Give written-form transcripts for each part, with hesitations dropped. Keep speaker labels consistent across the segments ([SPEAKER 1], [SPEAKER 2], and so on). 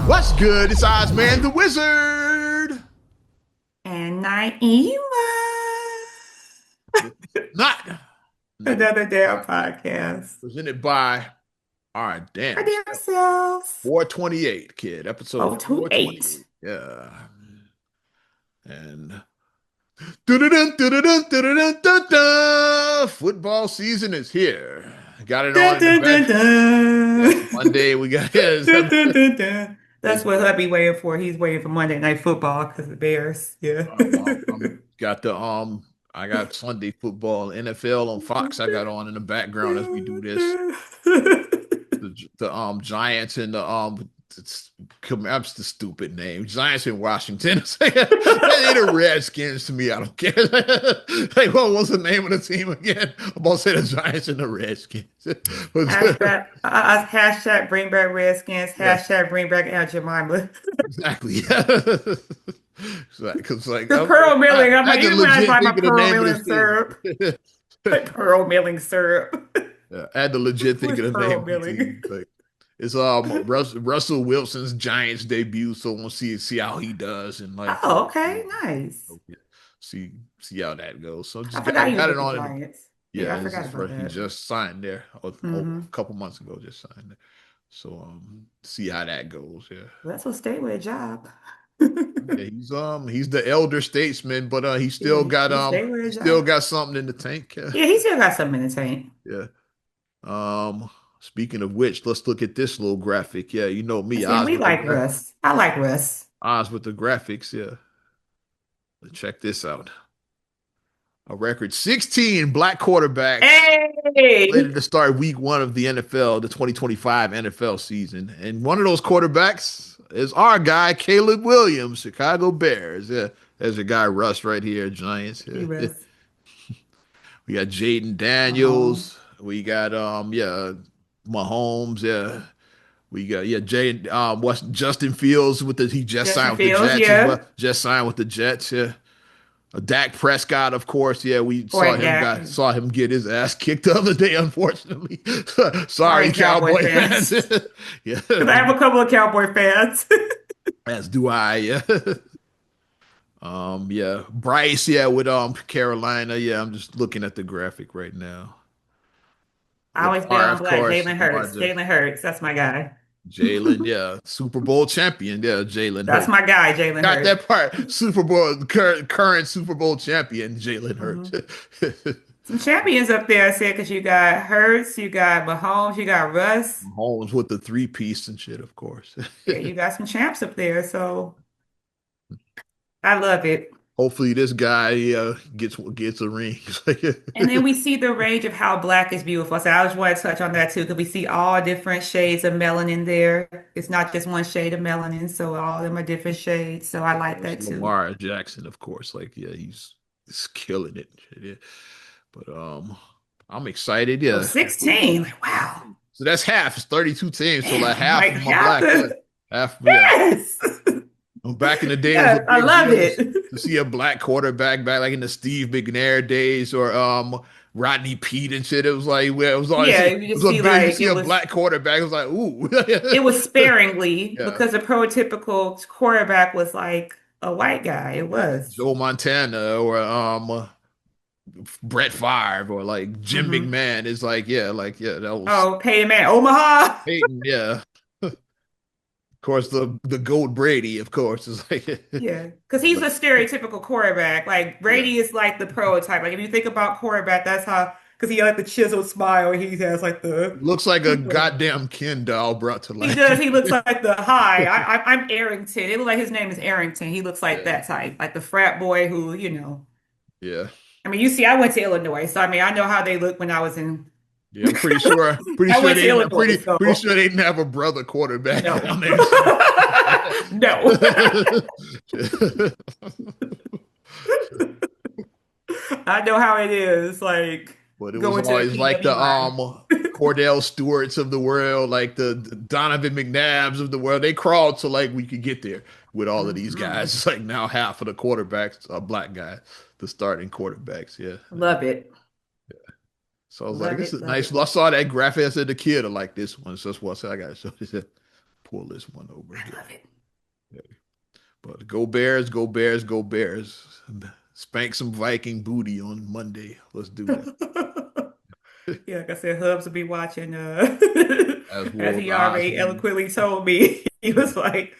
[SPEAKER 1] What's good? It's Ozman the Wizard.
[SPEAKER 2] And Naima.
[SPEAKER 1] This is not another
[SPEAKER 2] Another damn
[SPEAKER 1] podcast
[SPEAKER 2] podcast.
[SPEAKER 1] presented by our
[SPEAKER 2] Our
[SPEAKER 1] damn
[SPEAKER 2] damn
[SPEAKER 1] self.
[SPEAKER 2] selves.
[SPEAKER 1] 428, kid. Episode
[SPEAKER 2] Oh, two eight.
[SPEAKER 1] 428. Yeah. And dun-dun-dun, dun-dun-dun, dun-dun-dun, dun-dun. Football season is here. Got it on
[SPEAKER 2] Dun,
[SPEAKER 1] in the
[SPEAKER 2] dun,
[SPEAKER 1] back.
[SPEAKER 2] dun,
[SPEAKER 1] Yes,
[SPEAKER 2] dun.
[SPEAKER 1] Monday we got
[SPEAKER 2] Dun, dun, dun, dun.
[SPEAKER 1] like
[SPEAKER 2] That's what he'll be waiting for. He's waiting for Monday Night Football because the Bears. Yeah.
[SPEAKER 1] I'm got the I got Sunday football NFL on Fox. I got on in the background as we do this. The Giants and the that's the stupid name. Giants in Washington. They the Redskins to me. I don't care. Like, what was the name of the team again? I'm about to say the Giants and the Redskins.
[SPEAKER 2] Hashtag bring back Redskins.
[SPEAKER 1] Yeah,
[SPEAKER 2] Hashtag bring back Aunt Jemima.
[SPEAKER 1] exactly. Yeah. Because like
[SPEAKER 2] The pearl milling. I'm
[SPEAKER 1] I had
[SPEAKER 2] like,
[SPEAKER 1] to
[SPEAKER 2] even when I
[SPEAKER 1] legit
[SPEAKER 2] buy my
[SPEAKER 1] think of the
[SPEAKER 2] pearl
[SPEAKER 1] name of
[SPEAKER 2] milling
[SPEAKER 1] this team.
[SPEAKER 2] syrup, like pearl milling syrup.
[SPEAKER 1] Yeah, I had to legit think
[SPEAKER 2] Who's
[SPEAKER 1] of the name
[SPEAKER 2] pearl
[SPEAKER 1] of the
[SPEAKER 2] milling?
[SPEAKER 1] team. Like, it's Russell Wilson's Giants debut, so we'll see how he does and like
[SPEAKER 2] Oh, okay, nice.
[SPEAKER 1] see see how that goes. So
[SPEAKER 2] I
[SPEAKER 1] just
[SPEAKER 2] forgot he was
[SPEAKER 1] got it
[SPEAKER 2] with the
[SPEAKER 1] on.
[SPEAKER 2] Giants. Yeah,
[SPEAKER 1] Yeah,
[SPEAKER 2] I
[SPEAKER 1] this
[SPEAKER 2] forgot
[SPEAKER 1] is
[SPEAKER 2] about
[SPEAKER 1] first. He
[SPEAKER 2] that.
[SPEAKER 1] just signed there a
[SPEAKER 2] Hmm.
[SPEAKER 1] couple months ago. Just signed there. So see how that goes. Yeah.
[SPEAKER 2] Well, that's what stay with a job.
[SPEAKER 1] Yeah, he's the elder statesman, but
[SPEAKER 2] Yeah, he stay with
[SPEAKER 1] he
[SPEAKER 2] a
[SPEAKER 1] still
[SPEAKER 2] job.
[SPEAKER 1] got something in the tank.
[SPEAKER 2] Yeah, he still got something in the tank.
[SPEAKER 1] Yeah. Speaking of which, let's look at this little graphic. Yeah, you know
[SPEAKER 2] I
[SPEAKER 1] me,
[SPEAKER 2] see,
[SPEAKER 1] Oz
[SPEAKER 2] we
[SPEAKER 1] with the
[SPEAKER 2] like Russ. I like Russ.
[SPEAKER 1] Oz with the graphics. Yeah. Check this out. A record 16 black quarterbacks
[SPEAKER 2] Hey,
[SPEAKER 1] slated to start week 1 of the NFL, the 2025 NFL season. And one of those quarterbacks is our guy, Caleb Williams, Chicago Bears. Yeah, there's a guy, Russ, right here, Giants.
[SPEAKER 2] he
[SPEAKER 1] Yeah.
[SPEAKER 2] Russ.
[SPEAKER 1] We got Jaden
[SPEAKER 2] Mahomes.
[SPEAKER 1] Daniels. We got Mahomes, yeah. We got Jay what's Justin Fields he just
[SPEAKER 2] Justin
[SPEAKER 1] signed with the
[SPEAKER 2] Fields,
[SPEAKER 1] Jets as well.
[SPEAKER 2] yeah.
[SPEAKER 1] Just signed with the Jets, yeah. Dak Prescott, of course, yeah. We
[SPEAKER 2] Boy, Dak.
[SPEAKER 1] saw him get his ass kicked the other day, unfortunately.
[SPEAKER 2] Sorry,
[SPEAKER 1] Sorry,
[SPEAKER 2] Cowboy
[SPEAKER 1] Cowboy fans.
[SPEAKER 2] fans.
[SPEAKER 1] Yeah,
[SPEAKER 2] Because I have a couple of Cowboy fans.
[SPEAKER 1] as do I, yeah. Yeah. Bryce, yeah, with Carolina. Yeah, I'm just looking at the graphic right now.
[SPEAKER 2] I always bet
[SPEAKER 1] Lamar,
[SPEAKER 2] on
[SPEAKER 1] of
[SPEAKER 2] black.
[SPEAKER 1] course.
[SPEAKER 2] Jalen
[SPEAKER 1] Lamar
[SPEAKER 2] Hurts.
[SPEAKER 1] just
[SPEAKER 2] Jalen Hurts. That's my guy.
[SPEAKER 1] Jalen, yeah. Super Bowl champion, yeah, Jalen
[SPEAKER 2] That's
[SPEAKER 1] Hurts.
[SPEAKER 2] my guy, Jalen
[SPEAKER 1] Got
[SPEAKER 2] Hurts.
[SPEAKER 1] that part. Super Bowl current Super Bowl champion, Jalen Hurts.
[SPEAKER 2] Mhm. Some champions up there, I said, because you got Hurts, you got Mahomes, you got Russ.
[SPEAKER 1] Holmes with the three-piece and shit, of course.
[SPEAKER 2] Yeah, you got some champs up there. So I love it.
[SPEAKER 1] Hopefully this guy gets a ring.
[SPEAKER 2] And then we see the range of how black is beautiful. So I just want to touch on that too, because we see all different shades of melanin there. It's not just one shade of melanin, so all of them are different shades. So I like
[SPEAKER 1] Course,
[SPEAKER 2] that too.
[SPEAKER 1] Lamar Jackson, of course. Like, yeah, he's killing it. Yeah. But I'm excited.
[SPEAKER 2] Oh,
[SPEAKER 1] Yeah.
[SPEAKER 2] 16. Like, wow.
[SPEAKER 1] So that's half. It's 32 teams. So like
[SPEAKER 2] Damn,
[SPEAKER 1] half
[SPEAKER 2] like
[SPEAKER 1] of my
[SPEAKER 2] half
[SPEAKER 1] black. Yeah.
[SPEAKER 2] the
[SPEAKER 1] Half. Yeah.
[SPEAKER 2] yes.
[SPEAKER 1] Back in the day, it was a
[SPEAKER 2] Yes, I
[SPEAKER 1] big
[SPEAKER 2] love
[SPEAKER 1] deal
[SPEAKER 2] it.
[SPEAKER 1] to see a black quarterback back like in the Steve McNair days or Rodney Pete and shit. It was like well, it was always
[SPEAKER 2] Yeah,
[SPEAKER 1] it
[SPEAKER 2] you
[SPEAKER 1] was
[SPEAKER 2] just
[SPEAKER 1] a
[SPEAKER 2] see
[SPEAKER 1] big to
[SPEAKER 2] like
[SPEAKER 1] see a black quarterback. It was like ooh,
[SPEAKER 2] it was sparingly
[SPEAKER 1] yeah.
[SPEAKER 2] because the prototypical quarterback was like a white guy. It was.
[SPEAKER 1] Joe Montana or Brett Favre or like Jim
[SPEAKER 2] Hmm.
[SPEAKER 1] McMahon is like yeah that was
[SPEAKER 2] Oh, Peyton Man, Omaha.
[SPEAKER 1] Peyton yeah. Of course the goat Brady of course is like
[SPEAKER 2] Yeah, because he's
[SPEAKER 1] like
[SPEAKER 2] a stereotypical quarterback. Like
[SPEAKER 1] yeah.
[SPEAKER 2] Brady is like the prototype. Like if you think about quarterback, that's how because he had like the chiseled smile. He has like the
[SPEAKER 1] Looks like a goddamn Ken doll brought to
[SPEAKER 2] he
[SPEAKER 1] life.
[SPEAKER 2] does. He looks like the hi. I'm Arrington. It looks like his name is Arrington. He looks like
[SPEAKER 1] Yeah,
[SPEAKER 2] that type, like the frat boy who
[SPEAKER 1] yeah.
[SPEAKER 2] I mean, you see, I went to Illinois, so I mean, I know how they look when I was in.
[SPEAKER 1] Yeah, I'm pretty sure. Pretty
[SPEAKER 2] I
[SPEAKER 1] sure
[SPEAKER 2] went
[SPEAKER 1] they
[SPEAKER 2] to
[SPEAKER 1] didn't.
[SPEAKER 2] Illinois,
[SPEAKER 1] Pretty
[SPEAKER 2] so
[SPEAKER 1] sure they didn't have a brother quarterback
[SPEAKER 2] no,
[SPEAKER 1] down there. So.
[SPEAKER 2] no. I know how it is. Like
[SPEAKER 1] But it was
[SPEAKER 2] going to the
[SPEAKER 1] always like the
[SPEAKER 2] PWI.
[SPEAKER 1] Cordell Stewarts of the world, like the Donovan McNabbs of the world. They crawled so like we could get there with all of these guys.
[SPEAKER 2] Mhm.
[SPEAKER 1] It's like now half of the quarterbacks are black guys, the starting quarterbacks. Yeah.
[SPEAKER 2] Love it.
[SPEAKER 1] So I was like,
[SPEAKER 2] Love
[SPEAKER 1] this
[SPEAKER 2] it.
[SPEAKER 1] is
[SPEAKER 2] Love
[SPEAKER 1] nice.
[SPEAKER 2] it.
[SPEAKER 1] I saw that graphic. I said the kid I like this one. So that's what I said I got to show this. pull this one over
[SPEAKER 2] I
[SPEAKER 1] here.
[SPEAKER 2] love it.
[SPEAKER 1] Yeah. But go Bears, go Bears, go Bears. Spank some Viking booty on Monday. Let's do that.
[SPEAKER 2] Yeah, like I said, Hubs will be watching
[SPEAKER 1] As
[SPEAKER 2] as
[SPEAKER 1] will
[SPEAKER 2] he
[SPEAKER 1] the
[SPEAKER 2] already
[SPEAKER 1] Osmonds.
[SPEAKER 2] eloquently told me. He
[SPEAKER 1] Yeah.
[SPEAKER 2] was like,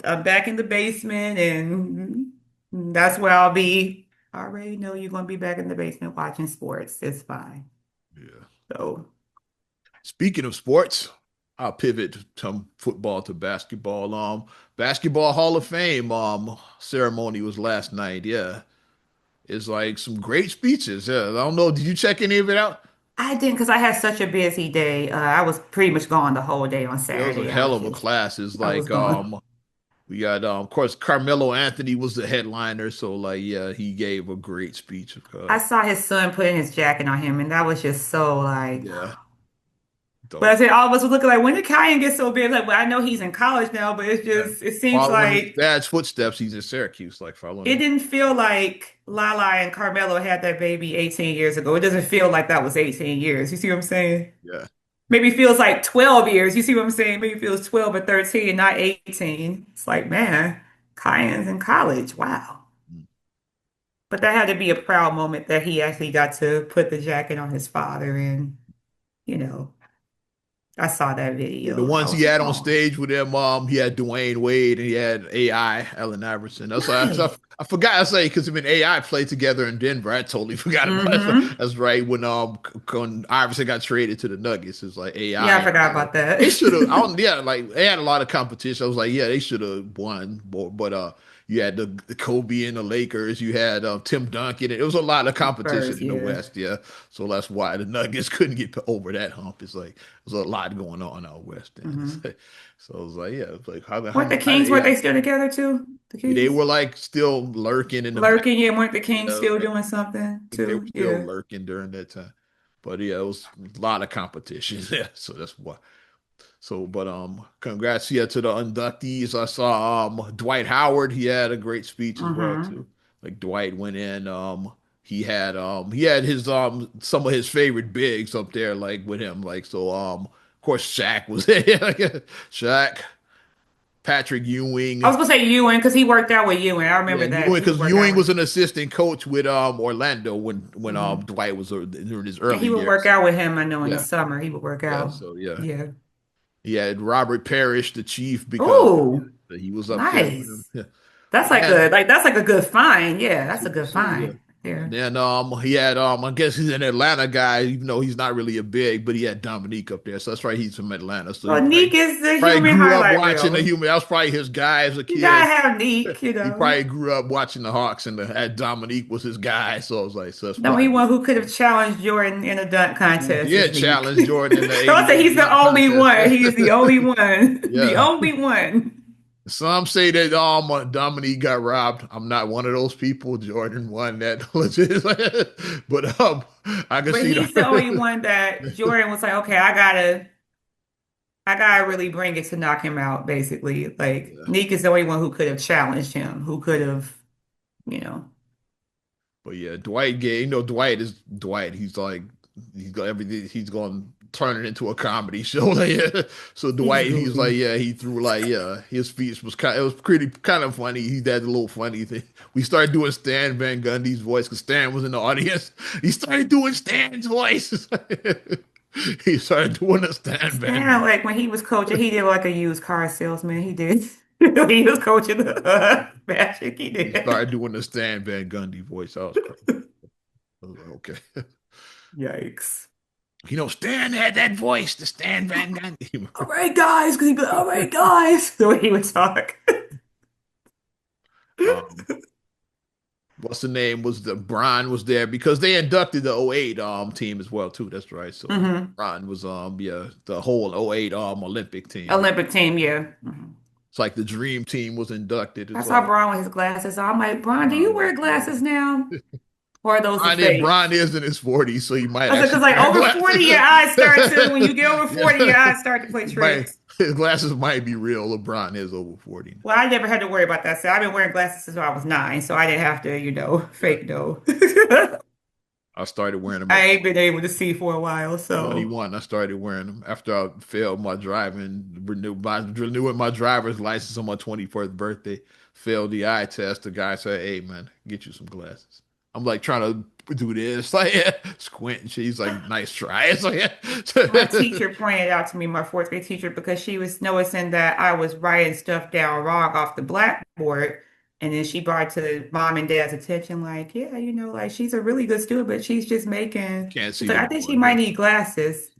[SPEAKER 2] I'm back in the basement and that's where I'll be. I already know you're gonna be back in the basement watching sports. It's fine.
[SPEAKER 1] Yeah.
[SPEAKER 2] So
[SPEAKER 1] Speaking of sports, I'll pivot from football to basketball. Basketball Hall of Fame ceremony was last night. Yeah. It's like some great speeches. Yeah. I don't know. Did you check any of it out?
[SPEAKER 2] I didn't because I had such a busy day. I was pretty much gone the whole day on
[SPEAKER 1] It was a
[SPEAKER 2] Saturday.
[SPEAKER 1] hell of a class. It's
[SPEAKER 2] I was
[SPEAKER 1] like
[SPEAKER 2] gone.
[SPEAKER 1] we got of course Carmelo Anthony was the headliner, so like yeah, he gave a great speech.
[SPEAKER 2] I saw his son putting his jacket on him, and that was just so like.
[SPEAKER 1] Yeah,
[SPEAKER 2] But I
[SPEAKER 1] dope.
[SPEAKER 2] said all of us were looking like, when did Kyan get so big? Like, well, I know he's in college now, but it's
[SPEAKER 1] Yeah.
[SPEAKER 2] just, it seems
[SPEAKER 1] Following his
[SPEAKER 2] like
[SPEAKER 1] dad's footsteps, he's in Syracuse, like following
[SPEAKER 2] it
[SPEAKER 1] him.
[SPEAKER 2] didn't feel like Lala and Carmelo had that baby 18 years ago. It doesn't feel like that was 18 years. You see what I'm saying?
[SPEAKER 1] Yeah.
[SPEAKER 2] Maybe it feels like 12 years. You see what I'm saying? Maybe it feels 12 or 13, not 18. It's like, man, Kyan's in college. Wow.
[SPEAKER 1] Mm.
[SPEAKER 2] But that had to be a proud moment that he actually got to put the jacket on his father. And, you know, I saw that
[SPEAKER 1] Yeah, the
[SPEAKER 2] video. I
[SPEAKER 1] ones
[SPEAKER 2] was
[SPEAKER 1] he
[SPEAKER 2] like,
[SPEAKER 1] had on
[SPEAKER 2] oh,
[SPEAKER 1] stage with him, he had Dwayne Wade and he had AI, Allen Iverson. That's why
[SPEAKER 2] nice.
[SPEAKER 1] I forgot to say because I mean AI played together in Denver. I totally forgot about that.
[SPEAKER 2] Mm-hmm.
[SPEAKER 1] That's right when Iverson got traded to the Nuggets. It's like
[SPEAKER 2] Yeah, I
[SPEAKER 1] AI.
[SPEAKER 2] forgot about that.
[SPEAKER 1] They should have. I don't. Yeah, like they had a lot of competition. I was like, yeah, they should have won. But you had the Kobe and the Lakers. You had Tim Duncan. It was a lot of competition
[SPEAKER 2] Spurs,
[SPEAKER 1] in the
[SPEAKER 2] yeah.
[SPEAKER 1] West. Yeah, so that's why the Nuggets couldn't get over that hump. It's like there's a lot going on out West End.
[SPEAKER 2] Hmm.
[SPEAKER 1] So I was like, yeah, it's like
[SPEAKER 2] Weren't the
[SPEAKER 1] how
[SPEAKER 2] Kings, weren't
[SPEAKER 1] yeah.
[SPEAKER 2] they still together too? The
[SPEAKER 1] They
[SPEAKER 2] Kings?
[SPEAKER 1] were like still lurking in the back.
[SPEAKER 2] Lurking, yeah, weren't the Kings
[SPEAKER 1] Yeah,
[SPEAKER 2] still
[SPEAKER 1] like
[SPEAKER 2] doing something
[SPEAKER 1] they were
[SPEAKER 2] too?
[SPEAKER 1] still
[SPEAKER 2] Yeah.
[SPEAKER 1] lurking during that time. But yeah, it was a lot of competition. Yeah, so that's why. So, but congrats yeah to the inductees. I saw Dwight Howard. He had a great speech as well
[SPEAKER 2] Hmm.
[SPEAKER 1] too. Like Dwight went in. He had his some of his favorite bigs up there like with him. Like so of course Shaq was there. Shaq, Patrick
[SPEAKER 2] I
[SPEAKER 1] Ewing.
[SPEAKER 2] was gonna say Ewan because he worked out with Ewan. I
[SPEAKER 1] Yeah,
[SPEAKER 2] remember that.
[SPEAKER 1] Ewing
[SPEAKER 2] He would
[SPEAKER 1] because
[SPEAKER 2] work out
[SPEAKER 1] Ewing
[SPEAKER 2] with.
[SPEAKER 1] was an assistant coach with Orlando when
[SPEAKER 2] Hmm.
[SPEAKER 1] Dwight was during his
[SPEAKER 2] Yeah,
[SPEAKER 1] early
[SPEAKER 2] he would work
[SPEAKER 1] years.
[SPEAKER 2] out with him. I know in the
[SPEAKER 1] Yeah.
[SPEAKER 2] summer he would work
[SPEAKER 1] Yeah,
[SPEAKER 2] out.
[SPEAKER 1] so yeah.
[SPEAKER 2] Yeah.
[SPEAKER 1] He had Robert Parrish, the chief, because
[SPEAKER 2] Oh,
[SPEAKER 1] he was up there with him.
[SPEAKER 2] nice.
[SPEAKER 1] Yeah.
[SPEAKER 2] That's
[SPEAKER 1] And
[SPEAKER 2] like
[SPEAKER 1] then,
[SPEAKER 2] a good find. Yeah, that's a good
[SPEAKER 1] so yeah.
[SPEAKER 2] find
[SPEAKER 1] And
[SPEAKER 2] there.
[SPEAKER 1] then he had I guess he's an Atlanta guy, even though he's not really a big, but he had Dominique up there. So that's right, he's from Atlanta. So he
[SPEAKER 2] Well, Neek is the
[SPEAKER 1] probably
[SPEAKER 2] human
[SPEAKER 1] grew up
[SPEAKER 2] highlight
[SPEAKER 1] watching the
[SPEAKER 2] reel.
[SPEAKER 1] human. That was probably his guy as a
[SPEAKER 2] You gotta
[SPEAKER 1] kid.
[SPEAKER 2] have Neek, you
[SPEAKER 1] He
[SPEAKER 2] know.
[SPEAKER 1] probably grew up watching the Hawks and Dominique was his guy. So I was like, so that's
[SPEAKER 2] The only
[SPEAKER 1] probably
[SPEAKER 2] one who could have challenged Jordan in a dunk
[SPEAKER 1] who
[SPEAKER 2] contest is
[SPEAKER 1] did
[SPEAKER 2] Neek.
[SPEAKER 1] challenge Jordan in the
[SPEAKER 2] So I say
[SPEAKER 1] 88
[SPEAKER 2] he's the
[SPEAKER 1] dunk
[SPEAKER 2] only
[SPEAKER 1] contest.
[SPEAKER 2] one. He is the only one. The
[SPEAKER 1] Yeah.
[SPEAKER 2] only one.
[SPEAKER 1] Some say that Dominique got robbed. I'm not one of those people. Jordan won that legit, but I can
[SPEAKER 2] But
[SPEAKER 1] see
[SPEAKER 2] he's the only
[SPEAKER 1] the
[SPEAKER 2] one that Jordan was like, okay, I gotta really bring it to knock him out, basically. Like
[SPEAKER 1] yeah.
[SPEAKER 2] Neek is the only one who could have challenged him, who could have, you know,
[SPEAKER 1] But yeah, Dwight Gay. You know, Dwight is Dwight. He's like he's got everything. He's going to turn it into a comedy show. Like, yeah. So
[SPEAKER 2] he's
[SPEAKER 1] Dwight, he's like,
[SPEAKER 2] goofy.
[SPEAKER 1] yeah, he threw like, yeah, his speech was kind. It was pretty kind of funny. He had a little funny thing. We started doing Stan Van Gundy's voice because Stan was in the audience. He started doing Stan's voice. He started doing a Stan Van
[SPEAKER 2] Stan,
[SPEAKER 1] Gundy.
[SPEAKER 2] like when he was coaching, he did like a used car salesman. He did. He was coaching the Magic. He
[SPEAKER 1] He started
[SPEAKER 2] did.
[SPEAKER 1] doing the Stan Van Gundy voice. I was crazy. I was like, okay.
[SPEAKER 2] Yikes.
[SPEAKER 1] You know, Stan had that voice, the Stan Van Gundy.
[SPEAKER 2] All right, guys, because he'd be like, all right, guys, the way he would talk.
[SPEAKER 1] um, what's the name? Was the Brian was there because they inducted the '08 team as well too. That's right. So
[SPEAKER 2] Hmm.
[SPEAKER 1] Brian was yeah the whole '08 Olympic team.
[SPEAKER 2] Olympic team, yeah. Mhm.
[SPEAKER 1] It's like the Dream Team was inducted.
[SPEAKER 2] I
[SPEAKER 1] It's
[SPEAKER 2] saw
[SPEAKER 1] like
[SPEAKER 2] Brian with his glasses on. I'm like, Brian, do you
[SPEAKER 1] Brian
[SPEAKER 2] wear
[SPEAKER 1] was yeah.
[SPEAKER 2] glasses now? Or are those the fake?
[SPEAKER 1] Brian is in his 40s, so he might
[SPEAKER 2] I said, because
[SPEAKER 1] actually
[SPEAKER 2] like
[SPEAKER 1] wear
[SPEAKER 2] over 40, your
[SPEAKER 1] glasses.
[SPEAKER 2] eyes start to, when you get over 40, your
[SPEAKER 1] Yeah,
[SPEAKER 2] eyes start to play
[SPEAKER 1] he might
[SPEAKER 2] tricks.
[SPEAKER 1] his glasses might be real. LeBron is over 40 now.
[SPEAKER 2] Well, I never had to worry about that. So I've been wearing glasses since I was 9, so I didn't have to,
[SPEAKER 1] Yeah.
[SPEAKER 2] fake no.
[SPEAKER 1] I started wearing them
[SPEAKER 2] I
[SPEAKER 1] at
[SPEAKER 2] ain't been able to see for a while, so
[SPEAKER 1] 21. I started wearing them after I failed my driving, renewing my driver's license on my 21st birthday. Failed the eye test. The guy said, "Hey man, get you some glasses." I'm like trying to do this, like yeah, squint and shit. He's like, "Nice try." It's like,
[SPEAKER 2] my
[SPEAKER 1] yeah.
[SPEAKER 2] teacher pointed out to me, my fourth grade teacher, because she was noticing that I was writing stuff down wrong off the blackboard. And then she brought it to mom and dad's attention, like, yeah, like she's a really good student, but she's just making,
[SPEAKER 1] Can't
[SPEAKER 2] she's
[SPEAKER 1] see
[SPEAKER 2] like,
[SPEAKER 1] the
[SPEAKER 2] I think she
[SPEAKER 1] board.
[SPEAKER 2] might
[SPEAKER 1] Yeah,
[SPEAKER 2] need glasses.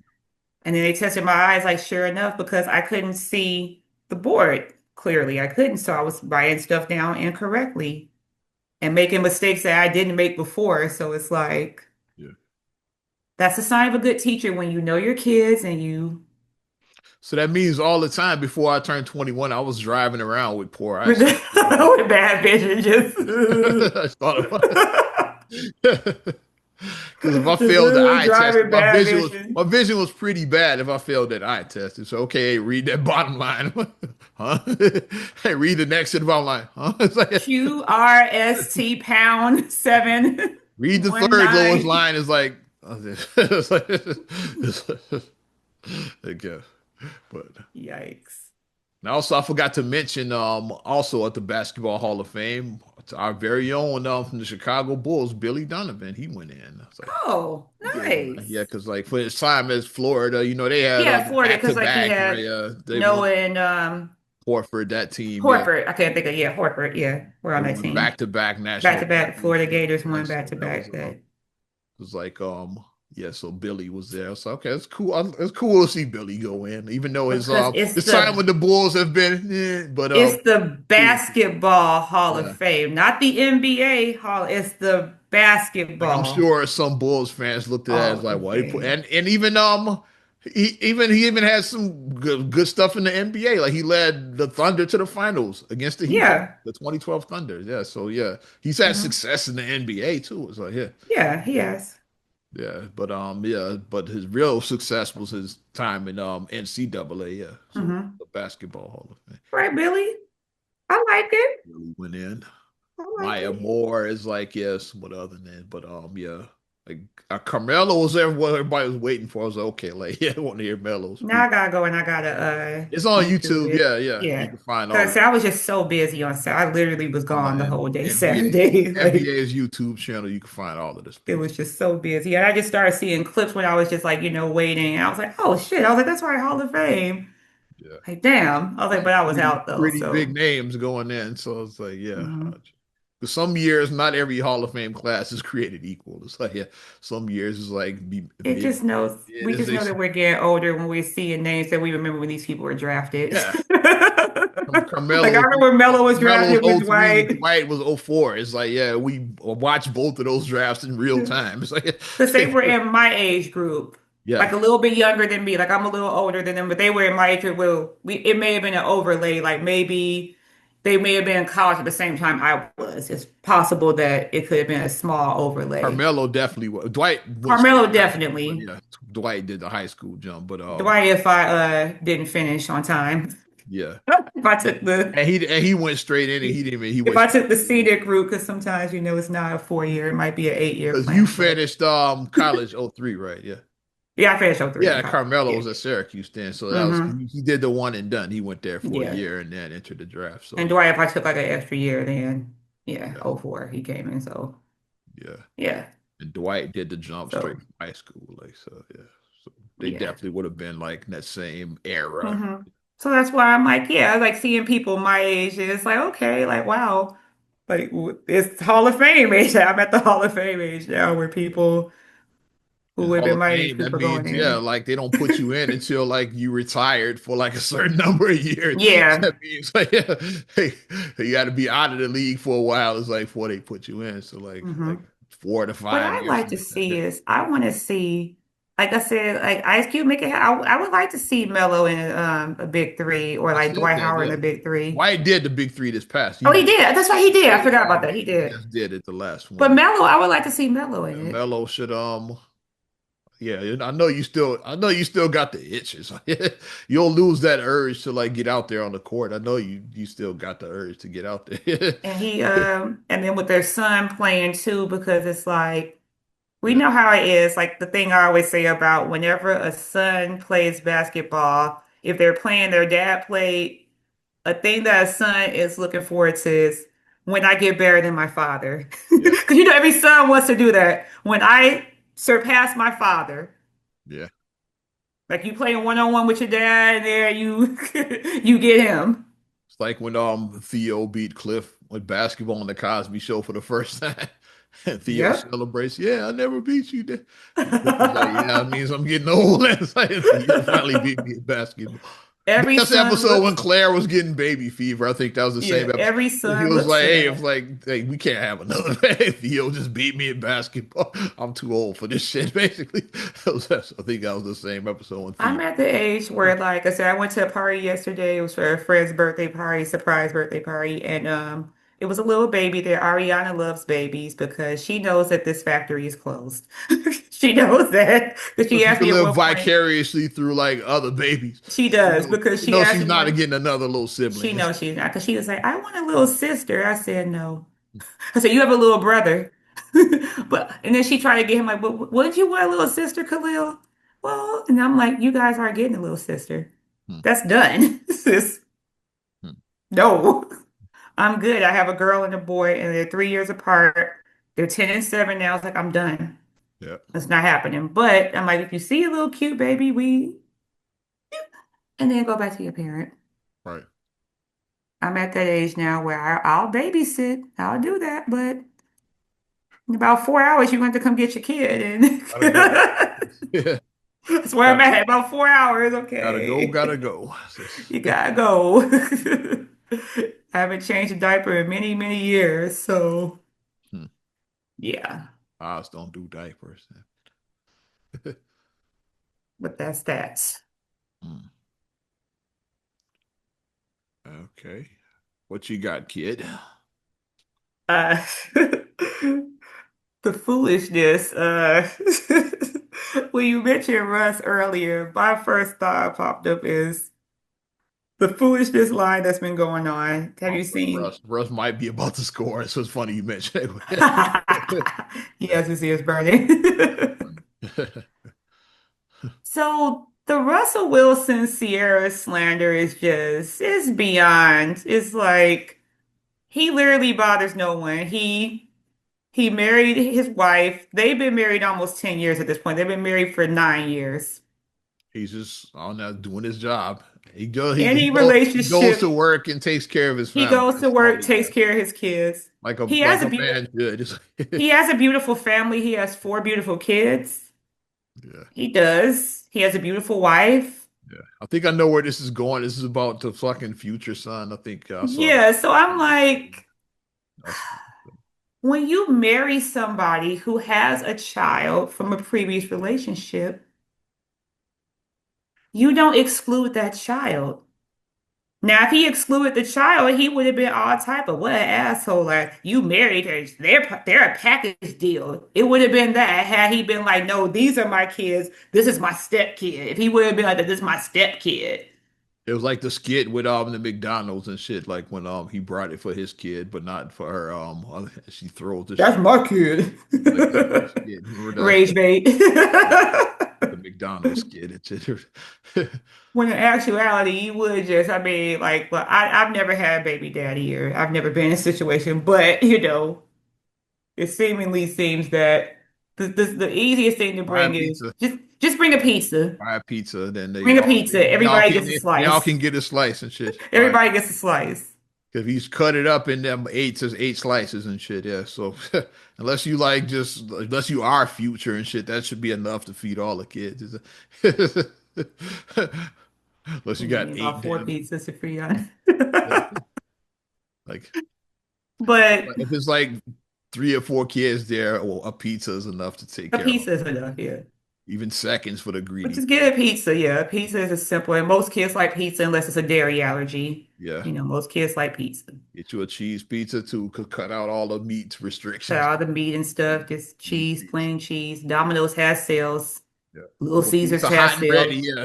[SPEAKER 2] And then they tested my eyes, like, sure enough, because I couldn't see the board clearly. I couldn't. So I was writing stuff down incorrectly and making mistakes that I didn't make before. So it's like,
[SPEAKER 1] yeah.
[SPEAKER 2] that's a sign of a good teacher when you know your kids and you
[SPEAKER 1] So that means all the time before I turned 21, I was driving around with poor
[SPEAKER 2] with
[SPEAKER 1] eyesight.
[SPEAKER 2] bad vision, just,
[SPEAKER 1] I thought about it. Because if I
[SPEAKER 2] just
[SPEAKER 1] failed the eye test,
[SPEAKER 2] driving bad vision.
[SPEAKER 1] my vision was pretty bad if I failed that eye test. It's okay, read that bottom line. Huh? Hey, read the next to the bottom line. Huh? It's like,
[SPEAKER 2] QRST pound
[SPEAKER 1] read the third lowest
[SPEAKER 2] 719.
[SPEAKER 1] line is like, it's like, like, yeah. But
[SPEAKER 2] Yikes.
[SPEAKER 1] and also I forgot to mention also at the Basketball Hall of Fame, our very own from the Chicago Bulls, Billy Donovan, he went in. I was like,
[SPEAKER 2] Oh,
[SPEAKER 1] yeah,
[SPEAKER 2] nice.
[SPEAKER 1] because like for his time as Florida, they had
[SPEAKER 2] Yeah, Florida,
[SPEAKER 1] back to
[SPEAKER 2] because like he
[SPEAKER 1] back, right?
[SPEAKER 2] had
[SPEAKER 1] They won
[SPEAKER 2] Noah and
[SPEAKER 1] Horford, that team, yeah.
[SPEAKER 2] Horford. I can't think of yeah, Horford. Yeah, we're
[SPEAKER 1] They
[SPEAKER 2] on that
[SPEAKER 1] won
[SPEAKER 2] team.
[SPEAKER 1] back to back
[SPEAKER 2] Back
[SPEAKER 1] national
[SPEAKER 2] to back. Florida
[SPEAKER 1] championships.
[SPEAKER 2] Gators
[SPEAKER 1] Yeah,
[SPEAKER 2] won back
[SPEAKER 1] so
[SPEAKER 2] to
[SPEAKER 1] that was
[SPEAKER 2] back. That
[SPEAKER 1] it was like yeah, so Billy was there. So okay, it's cool. It's cool to see Billy go in, even though
[SPEAKER 2] because
[SPEAKER 1] his time with the Bulls have been, but
[SPEAKER 2] it's the
[SPEAKER 1] cool.
[SPEAKER 2] basketball Hall of
[SPEAKER 1] Yeah.
[SPEAKER 2] Fame, not the NBA Hall. It's the
[SPEAKER 1] Like I'm
[SPEAKER 2] basketball
[SPEAKER 1] sure some Bulls fans looked at that as
[SPEAKER 2] Hall
[SPEAKER 1] like,
[SPEAKER 2] of
[SPEAKER 1] well, he put
[SPEAKER 2] Fame.
[SPEAKER 1] and even he even had some good stuff in the NBA. Like he led the Thunder to the finals against the Heat,
[SPEAKER 2] Yeah.
[SPEAKER 1] the 2012 Thunder. Yeah, so yeah, he's had
[SPEAKER 2] Hmm.
[SPEAKER 1] success in the NBA too. It's like
[SPEAKER 2] Yeah, he has.
[SPEAKER 1] but his real success was his time in NCAA. Yeah, so
[SPEAKER 2] Hmm.
[SPEAKER 1] the Basketball Hall of Fame
[SPEAKER 2] Right, Billy. I like it.
[SPEAKER 1] really went in.
[SPEAKER 2] I like
[SPEAKER 1] Maya
[SPEAKER 2] it.
[SPEAKER 1] Moore is like yes, what other than but yeah, like Carmelo was there what everybody was waiting for. I was like, okay, like yeah, I want to hear Melo
[SPEAKER 2] Now
[SPEAKER 1] speak.
[SPEAKER 2] I gotta go and I gotta
[SPEAKER 1] It's on
[SPEAKER 2] YouTube
[SPEAKER 1] YouTube.
[SPEAKER 2] it.
[SPEAKER 1] Yeah, yeah, you
[SPEAKER 2] Yeah.
[SPEAKER 1] can find all
[SPEAKER 2] Cause
[SPEAKER 1] the
[SPEAKER 2] I was just so busy on Saturday. I literally was gone the
[SPEAKER 1] and
[SPEAKER 2] whole day
[SPEAKER 1] NBA
[SPEAKER 2] Saturday. Like
[SPEAKER 1] NBA's YouTube channel. You can find all of this
[SPEAKER 2] it
[SPEAKER 1] speech.
[SPEAKER 2] was just so busy. And I just started seeing clips when I was just like, waiting. And I was like, oh shit. I was like, that's right, Hall of Fame.
[SPEAKER 1] Yeah,
[SPEAKER 2] Like, damn. I was like,
[SPEAKER 1] some
[SPEAKER 2] but I was
[SPEAKER 1] pretty
[SPEAKER 2] out though.
[SPEAKER 1] pretty big
[SPEAKER 2] So
[SPEAKER 1] names going in. So it's like yeah.
[SPEAKER 2] mhm.
[SPEAKER 1] 'Cause some years, not every Hall of Fame class is created equal. It's like yeah, some years is like be
[SPEAKER 2] It
[SPEAKER 1] mid,
[SPEAKER 2] just knows
[SPEAKER 1] mid
[SPEAKER 2] we
[SPEAKER 1] as
[SPEAKER 2] just
[SPEAKER 1] they
[SPEAKER 2] know that we're getting older when we're seeing names that we remember when these people were drafted.
[SPEAKER 1] yeah.
[SPEAKER 2] Like I remember Melo was
[SPEAKER 1] Carmelo was
[SPEAKER 2] drafted with
[SPEAKER 1] 03,
[SPEAKER 2] Dwight.
[SPEAKER 1] Dwight was 04. It's like, yeah, we watched both of those drafts in real time. It's like,
[SPEAKER 2] Because they were in my age group,
[SPEAKER 1] yeah,
[SPEAKER 2] like a little bit younger than me. Like I'm a little older than them, but they were in my age group. Well, it may have been an overlay. Like maybe they may have been in college at the same time I was. It's possible that it could have been a small overlay.
[SPEAKER 1] Carmelo definitely was. Dwight went straight
[SPEAKER 2] Carmelo
[SPEAKER 1] to high school, but
[SPEAKER 2] definitely.
[SPEAKER 1] yeah, Dwight did the high school jump. But
[SPEAKER 2] Dwight, if I didn't finish on time.
[SPEAKER 1] yeah,
[SPEAKER 2] If I took the
[SPEAKER 1] and he went straight in, and he didn't even he
[SPEAKER 2] if
[SPEAKER 1] went
[SPEAKER 2] I
[SPEAKER 1] straight
[SPEAKER 2] took the scenic route, because sometimes it's not a 4 year, it might be an 8 year
[SPEAKER 1] because you
[SPEAKER 2] plan. But
[SPEAKER 1] finished college 03, right? Yeah.
[SPEAKER 2] yeah, I finished 03 in
[SPEAKER 1] Yeah,
[SPEAKER 2] college.
[SPEAKER 1] Carmelo
[SPEAKER 2] Yeah.
[SPEAKER 1] was at Syracuse then, so that was
[SPEAKER 2] Hmm.
[SPEAKER 1] he did the one and done. He went there for a
[SPEAKER 2] Yeah.
[SPEAKER 1] year and then entered the draft. So
[SPEAKER 2] And Dwight, if I took like an extra year, then yeah,
[SPEAKER 1] yeah,
[SPEAKER 2] 04 he came in. So
[SPEAKER 1] yeah.
[SPEAKER 2] yeah.
[SPEAKER 1] And Dwight did the jump straight
[SPEAKER 2] So
[SPEAKER 1] from high school, like so. Yeah, so they
[SPEAKER 2] yeah.
[SPEAKER 1] definitely would have been like in that same era.
[SPEAKER 2] Hmm. So that's why I'm like, yeah, I like seeing people my age, and it's like, okay, like wow, like it's Hall of Fame age. I'm at the Hall of Fame age now, where people who
[SPEAKER 1] And
[SPEAKER 2] would have
[SPEAKER 1] Hall
[SPEAKER 2] been
[SPEAKER 1] of
[SPEAKER 2] my age
[SPEAKER 1] Fame, that
[SPEAKER 2] group are going
[SPEAKER 1] means yeah,
[SPEAKER 2] in.
[SPEAKER 1] like they don't put you in until like you retired for like a certain number of years.
[SPEAKER 2] Yeah.
[SPEAKER 1] That means like yeah, hey, you got to be out of the league for a while. It's like before they put you in. So like
[SPEAKER 2] Hmm.
[SPEAKER 1] 4 to 5
[SPEAKER 2] What I'd
[SPEAKER 1] years,
[SPEAKER 2] like to
[SPEAKER 1] something like that.
[SPEAKER 2] see is I want to see, like I said, like Ice Cube make it. I would like to see Melo in a big three, or
[SPEAKER 1] I
[SPEAKER 2] like
[SPEAKER 1] said
[SPEAKER 2] Dwight
[SPEAKER 1] that.
[SPEAKER 2] Howard in
[SPEAKER 1] Yeah,
[SPEAKER 2] a big three.
[SPEAKER 1] Dwight did the big three this past.
[SPEAKER 2] Oh, he did. That's right, he did. I forgot about that. He
[SPEAKER 1] He
[SPEAKER 2] did.
[SPEAKER 1] just did it the last
[SPEAKER 2] But
[SPEAKER 1] one.
[SPEAKER 2] Melo, I would like to see Melo in it.
[SPEAKER 1] Melo should yeah, I know you still got the itches. You'll lose that urge to like get out there on the court. I know you still got the urge to get out there.
[SPEAKER 2] And he and then with their son playing too, because it's like We
[SPEAKER 1] Yeah,
[SPEAKER 2] know how it is. Like the thing I always say about whenever a son plays basketball, if they're playing their dad played, a thing that a son is looking forward to is when I get better than my father.
[SPEAKER 1] yeah,
[SPEAKER 2] Because you know, every son wants to do that. When I surpass my father,
[SPEAKER 1] yeah.
[SPEAKER 2] like you playing one-on-one with your dad, and there you you get him.
[SPEAKER 1] It's like when Theo beat Cliff with basketball on the Cosby Show for the first time. And Theo
[SPEAKER 2] Yep.
[SPEAKER 1] celebrates, yeah, I never beat you. And Cliff is like, yeah, it means I'm getting old. It's like Theo finally beat me at basketball.
[SPEAKER 2] Every
[SPEAKER 1] That's the
[SPEAKER 2] son
[SPEAKER 1] episode when
[SPEAKER 2] looks,
[SPEAKER 1] Claire was getting baby fever. I think that was the
[SPEAKER 2] yeah,
[SPEAKER 1] same episode.
[SPEAKER 2] every
[SPEAKER 1] He
[SPEAKER 2] son
[SPEAKER 1] was
[SPEAKER 2] looks
[SPEAKER 1] like,
[SPEAKER 2] for
[SPEAKER 1] hey, it's
[SPEAKER 2] that.
[SPEAKER 1] like, hey, we can't have another. Theo just beat me at basketball. I'm too old for this shit, basically. I think that was the same episode when
[SPEAKER 2] I'm
[SPEAKER 1] Theo.
[SPEAKER 2] at the age where, like I said, I went to a party yesterday. It was for a friend's birthday party, surprise birthday party, and it was a little baby there. Ariana loves babies because she knows that this factory is closed. She knows that because
[SPEAKER 1] So
[SPEAKER 2] she
[SPEAKER 1] she
[SPEAKER 2] asked
[SPEAKER 1] can
[SPEAKER 2] me at
[SPEAKER 1] live
[SPEAKER 2] one point.
[SPEAKER 1] vicariously through like other babies.
[SPEAKER 2] She does because
[SPEAKER 1] She
[SPEAKER 2] she
[SPEAKER 1] knows
[SPEAKER 2] asked
[SPEAKER 1] she's
[SPEAKER 2] me
[SPEAKER 1] not
[SPEAKER 2] one.
[SPEAKER 1] getting another little
[SPEAKER 2] She
[SPEAKER 1] sibling.
[SPEAKER 2] knows she's not because she was like, I want a little sister. I said no. I said, you have a little brother. But and then she tried to get him like, but wouldn't you want a little sister, Khalil? Well, and I'm like, you guys aren't getting a little sister.
[SPEAKER 1] Hmm,
[SPEAKER 2] That's done. Sis,
[SPEAKER 1] hmm,
[SPEAKER 2] no. I'm good. I have a girl and a boy, and they're 3 years apart. They're 10 and 7 now. It's like, I'm done.
[SPEAKER 1] yeah,
[SPEAKER 2] It's not happening. But I'm like, if you see a little cute baby, and then go back to your parent.
[SPEAKER 1] right.
[SPEAKER 2] I'm at that age now where I'll babysit. I'll do that. But in about 4 hours, you're going to come get your kid. And
[SPEAKER 1] Gotta go. Yeah,
[SPEAKER 2] that's where I'm
[SPEAKER 1] gotta,
[SPEAKER 2] at. About 4 hours.
[SPEAKER 1] gotta go,
[SPEAKER 2] Okay.
[SPEAKER 1] gotta go.
[SPEAKER 2] You gotta go. I haven't changed a diaper in many, many years. So,
[SPEAKER 1] Hmm.
[SPEAKER 2] yeah.
[SPEAKER 1] Ours don't do diapers.
[SPEAKER 2] But that's that.
[SPEAKER 1] Hmm. Okay. What you got, kid?
[SPEAKER 2] Uh, the foolishness. When you mentioned Russ earlier, my first thought popped up is the foolishness line that's been going on. Have you seen?
[SPEAKER 1] Russ might be about to score. So it's funny you mentioned it.
[SPEAKER 2] Yes, we see us burning. So the Russell Wilson Sierra slander is just, it's beyond. It's like he literally bothers no one. He married his wife. They've been married almost 10 years at this point. They've been married for 9 years.
[SPEAKER 1] He's just on there doing his job.
[SPEAKER 2] Any
[SPEAKER 1] He goes to
[SPEAKER 2] relationship,
[SPEAKER 1] work and takes care of his
[SPEAKER 2] he
[SPEAKER 1] family.
[SPEAKER 2] goes to
[SPEAKER 1] That's all
[SPEAKER 2] work,
[SPEAKER 1] he
[SPEAKER 2] takes
[SPEAKER 1] does.
[SPEAKER 2] care of his kids. He has
[SPEAKER 1] Like
[SPEAKER 2] a
[SPEAKER 1] a
[SPEAKER 2] beautiful
[SPEAKER 1] man should.
[SPEAKER 2] he has a beautiful family. He has four beautiful kids.
[SPEAKER 1] Yeah.
[SPEAKER 2] He does. He has a beautiful wife.
[SPEAKER 1] Yeah. I think I know where this is going. This is about the fucking future son. I think I saw that.
[SPEAKER 2] Yeah, so I'm like,
[SPEAKER 1] That's,
[SPEAKER 2] when you marry somebody who has a child from a previous relationship, you don't exclude that child. Now, if he excluded the child, he would have been all type of what an asshole. Like you married her, they're a package deal. It would have been that had he been like, no, these are my kids. This is my step kid. If he would have been like, this is my step kid.
[SPEAKER 1] it was like the skit with the McDonald's and shit. Like when he brought it for his kid, but not for her. She throws the
[SPEAKER 2] That's
[SPEAKER 1] shit.
[SPEAKER 2] my kid.
[SPEAKER 1] Like the funny skit. Remember
[SPEAKER 2] Rage bait.
[SPEAKER 1] the McDonald's skit and shit.
[SPEAKER 2] When in actuality, you would just, I mean, like, well, I've never had a baby daddy or I've never been in a situation, but it seemingly seems that the easiest thing to
[SPEAKER 1] Buy a
[SPEAKER 2] bring is
[SPEAKER 1] pizza.
[SPEAKER 2] just bring a pizza.
[SPEAKER 1] Buy a pizza. Then
[SPEAKER 2] Bring a pizza. Everybody gets a
[SPEAKER 1] they all can
[SPEAKER 2] slice.
[SPEAKER 1] get a slice and shit. Buy a
[SPEAKER 2] Everybody
[SPEAKER 1] pizza.
[SPEAKER 2] gets a slice.
[SPEAKER 1] If he's cut it up in them eight slices and shit, yeah. So unless you like just unless you are future and shit, that should be enough to feed all the kids. Unless you
[SPEAKER 2] You
[SPEAKER 1] got
[SPEAKER 2] need
[SPEAKER 1] eight
[SPEAKER 2] about four
[SPEAKER 1] damn
[SPEAKER 2] pizzas to free on.
[SPEAKER 1] like
[SPEAKER 2] But
[SPEAKER 1] if it's like 3 or 4 kids there, well, a pizza is enough to take
[SPEAKER 2] a
[SPEAKER 1] care of
[SPEAKER 2] pizza is enough, yeah.
[SPEAKER 1] even seconds for the
[SPEAKER 2] But
[SPEAKER 1] greedy
[SPEAKER 2] just
[SPEAKER 1] kid.
[SPEAKER 2] get a pizza, yeah. Pizza is a simple, and most kids like pizza unless it's a dairy allergy.
[SPEAKER 1] Yeah.
[SPEAKER 2] Most kids like pizza.
[SPEAKER 1] Get you a cheese pizza too, could cut out all the meat
[SPEAKER 2] Cut
[SPEAKER 1] restrictions.
[SPEAKER 2] all the meat and stuff, just
[SPEAKER 1] Meat
[SPEAKER 2] cheese,
[SPEAKER 1] pizza.
[SPEAKER 2] plain cheese. Domino's has sales.
[SPEAKER 1] Yeah.
[SPEAKER 2] Little
[SPEAKER 1] Little piece
[SPEAKER 2] Caesars
[SPEAKER 1] of hot
[SPEAKER 2] has
[SPEAKER 1] and ready.
[SPEAKER 2] sale.
[SPEAKER 1] Yeah.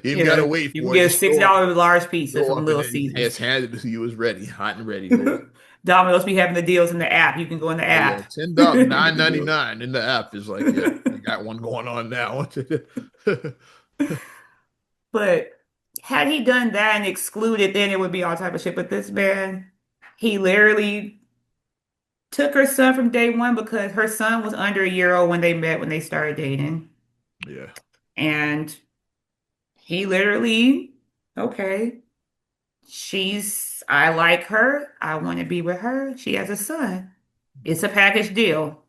[SPEAKER 1] You even got to wait
[SPEAKER 2] You can
[SPEAKER 1] for it.
[SPEAKER 2] get a
[SPEAKER 1] Just show up.
[SPEAKER 2] $6 large pizza
[SPEAKER 1] Show
[SPEAKER 2] from
[SPEAKER 1] up and
[SPEAKER 2] Little
[SPEAKER 1] then
[SPEAKER 2] Caesars.
[SPEAKER 1] it's handed to you as ready, hot and ready. Little.
[SPEAKER 2] Domino's be having the deals in the app. You can go in the
[SPEAKER 1] Oh yeah,
[SPEAKER 2] app.
[SPEAKER 1] $10, 9.99 in the app is like, yeah, they got one going on now.
[SPEAKER 2] But had he done that and excluded, then it would be all type of shit. But this man, he literally took her son from day one because her son was under a year old when they met, when they started dating.
[SPEAKER 1] Yeah.
[SPEAKER 2] And he literally, okay, I like her. I want to be with her. She has a son. It's a package deal.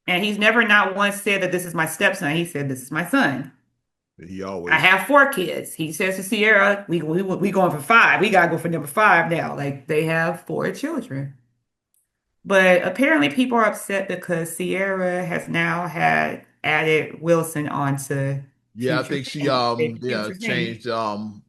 [SPEAKER 2] And he's never not once said that this is my stepson. He said, this is my son.
[SPEAKER 1] He
[SPEAKER 2] I
[SPEAKER 1] always,
[SPEAKER 2] have four kids. He says to Sierra, we going for five. We gotta go for number five now. Like they have four children. But apparently people are upset because Sierra has now had added Wilson onto
[SPEAKER 1] yeah, I think she,
[SPEAKER 2] Baby
[SPEAKER 1] yeah,
[SPEAKER 2] Future's name.
[SPEAKER 1] changed,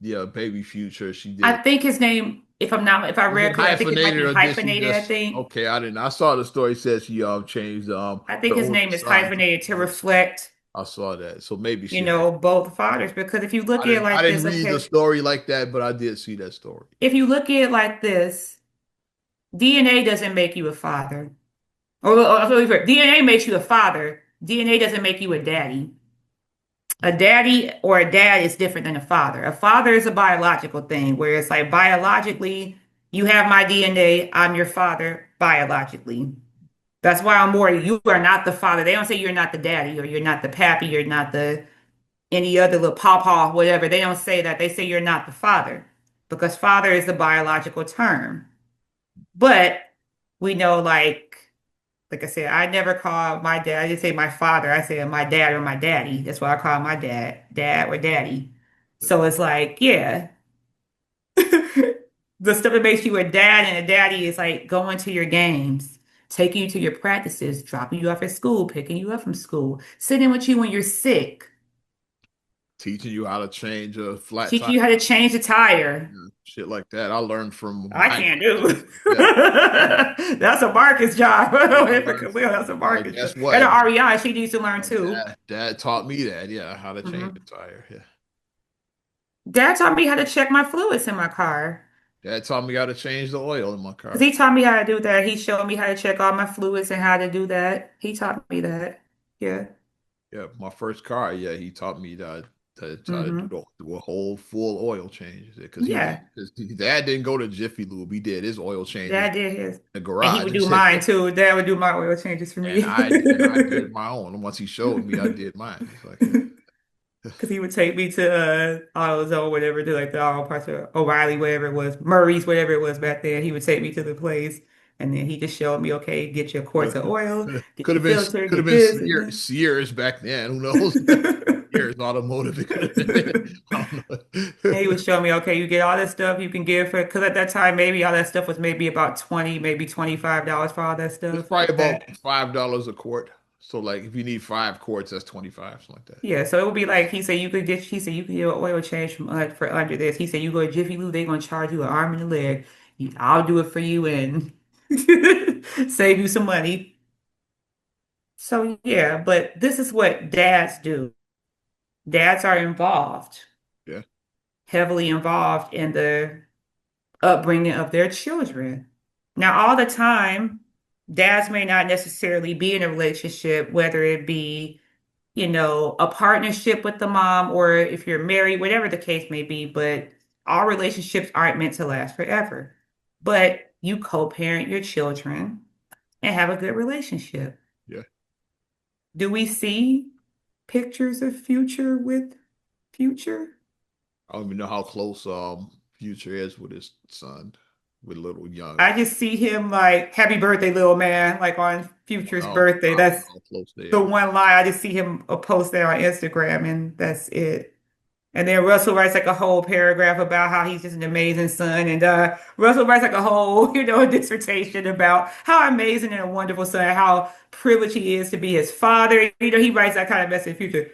[SPEAKER 1] yeah, Baby Future. She
[SPEAKER 2] I
[SPEAKER 1] did.
[SPEAKER 2] think his name, if I
[SPEAKER 1] Was it
[SPEAKER 2] read correct, I think it might
[SPEAKER 1] hyphenated
[SPEAKER 2] be
[SPEAKER 1] or did she
[SPEAKER 2] hyphenated, I
[SPEAKER 1] just,
[SPEAKER 2] think.
[SPEAKER 1] okay, I didn't, I saw the story said she, changed,
[SPEAKER 2] I think
[SPEAKER 1] her
[SPEAKER 2] his
[SPEAKER 1] older
[SPEAKER 2] name is
[SPEAKER 1] son.
[SPEAKER 2] hyphenated to reflect,
[SPEAKER 1] I saw that. So maybe she had,
[SPEAKER 2] both fathers. Because if you look at it
[SPEAKER 1] I
[SPEAKER 2] like
[SPEAKER 1] didn't
[SPEAKER 2] this,
[SPEAKER 1] read the
[SPEAKER 2] okay,
[SPEAKER 1] story like that, but I did see that story.
[SPEAKER 2] if you look at it like this, DNA doesn't make you a father. DNA makes you a father. DNA doesn't make you a daddy. A daddy or a dad is different than a father. A father is a biological thing, where it's like biologically, you have my DNA, I'm your father biologically. That's why I'm more, you are not the father. They don't say you're not the daddy or you're not the pappy, you're not the any other little pawpaw, whatever. They don't say that. They say you're not the father because father is a biological term. But we know, like I said, I never call my dad. I didn't say my father. I said my dad or my daddy. That's what I call my dad, dad or daddy. So it's like, yeah, the stuff that makes you a dad and a daddy is like going to your games, taking you to your practices, dropping you off at school, picking you up from school, sitting with you when you're sick,
[SPEAKER 1] Teaching you how to change a flat
[SPEAKER 2] teaching
[SPEAKER 1] tire,
[SPEAKER 2] you how to change a tire.
[SPEAKER 1] shit like that. I learned from
[SPEAKER 2] I
[SPEAKER 1] my
[SPEAKER 2] can't
[SPEAKER 1] grandfather.
[SPEAKER 2] do.
[SPEAKER 1] Yeah.
[SPEAKER 2] That's a Marcus job.
[SPEAKER 1] I
[SPEAKER 2] If
[SPEAKER 1] learned
[SPEAKER 2] Khalil, that's a
[SPEAKER 1] like
[SPEAKER 2] Marcus job.
[SPEAKER 1] guess
[SPEAKER 2] And
[SPEAKER 1] what?
[SPEAKER 2] REI, she needs to learn too.
[SPEAKER 1] Dad taught me that. Yeah, how to change a
[SPEAKER 2] Mhm.
[SPEAKER 1] tire. Yeah.
[SPEAKER 2] Dad taught me how to check my fluids in my car.
[SPEAKER 1] Dad taught me how to change the oil in my
[SPEAKER 2] Because
[SPEAKER 1] car.
[SPEAKER 2] he taught me how to do that. He showed me how to check all my fluids and how to do that. He taught me that. Yeah.
[SPEAKER 1] Yeah, my first car. Yeah, he taught me how to do,
[SPEAKER 2] Hmm.
[SPEAKER 1] do a whole full oil change because he did.
[SPEAKER 2] Yeah.
[SPEAKER 1] Because Dad didn't go to Jiffy Lube. He did his oil changes in
[SPEAKER 2] Dad did his.
[SPEAKER 1] the
[SPEAKER 2] And he would do
[SPEAKER 1] garage.
[SPEAKER 2] mine too. Dad would do my oil changes for me.
[SPEAKER 1] And I did my own. And once he showed me, I did mine. It's like, yeah.
[SPEAKER 2] Because he would take me to AutoZone, whatever, to like the auto parts of O'Reilly, whatever it was, Murray's, whatever it was back then. He would take me to the place, and then he just showed me, okay, get your quarts of oil, get your filter,
[SPEAKER 1] Could have
[SPEAKER 2] get
[SPEAKER 1] been
[SPEAKER 2] this, and
[SPEAKER 1] Sears back then. Who knows?
[SPEAKER 2] that.
[SPEAKER 1] Sears Automotive. It could have been. I don't
[SPEAKER 2] And he
[SPEAKER 1] know.
[SPEAKER 2] would show me, okay, you get all this stuff you can get for, because at that time, maybe all that stuff was maybe about 20, maybe $25 for all that
[SPEAKER 1] It's
[SPEAKER 2] stuff,
[SPEAKER 1] probably
[SPEAKER 2] if that.
[SPEAKER 1] about $5 a quart. So like if you need 5 quarts, that's 25, something like that.
[SPEAKER 2] Yeah, so it would be like he said you could get an oil change from for under this. He said you go to Jiffy Lube, they're gonna charge you an arm and a leg. I'll do it for you and save you some money. So yeah, but this is what dads do. Dads are involved,
[SPEAKER 1] Yeah.
[SPEAKER 2] heavily involved in the upbringing of their children. Now, all the time, dads may not necessarily be in a relationship, whether it be a partnership with the mom or if you're married, whatever the case may be, but all relationships aren't meant to last forever. But you co-parent your children and have a good relationship.
[SPEAKER 1] Yeah.
[SPEAKER 2] Do we see pictures of Future with Future?
[SPEAKER 1] I don't even know how close Future is with his son, with little young.
[SPEAKER 2] I just see him like, happy birthday, little man, like on Future's birthday.
[SPEAKER 1] I don't know
[SPEAKER 2] That's
[SPEAKER 1] how close they
[SPEAKER 2] the
[SPEAKER 1] are.
[SPEAKER 2] one line. I just see him post there on Instagram, and that's it. And then Russell writes like a whole paragraph about how he's just an amazing son. And Russell writes like a whole, dissertation about how amazing and a wonderful son, how privileged he is to be his father. He writes that kind of message in Future.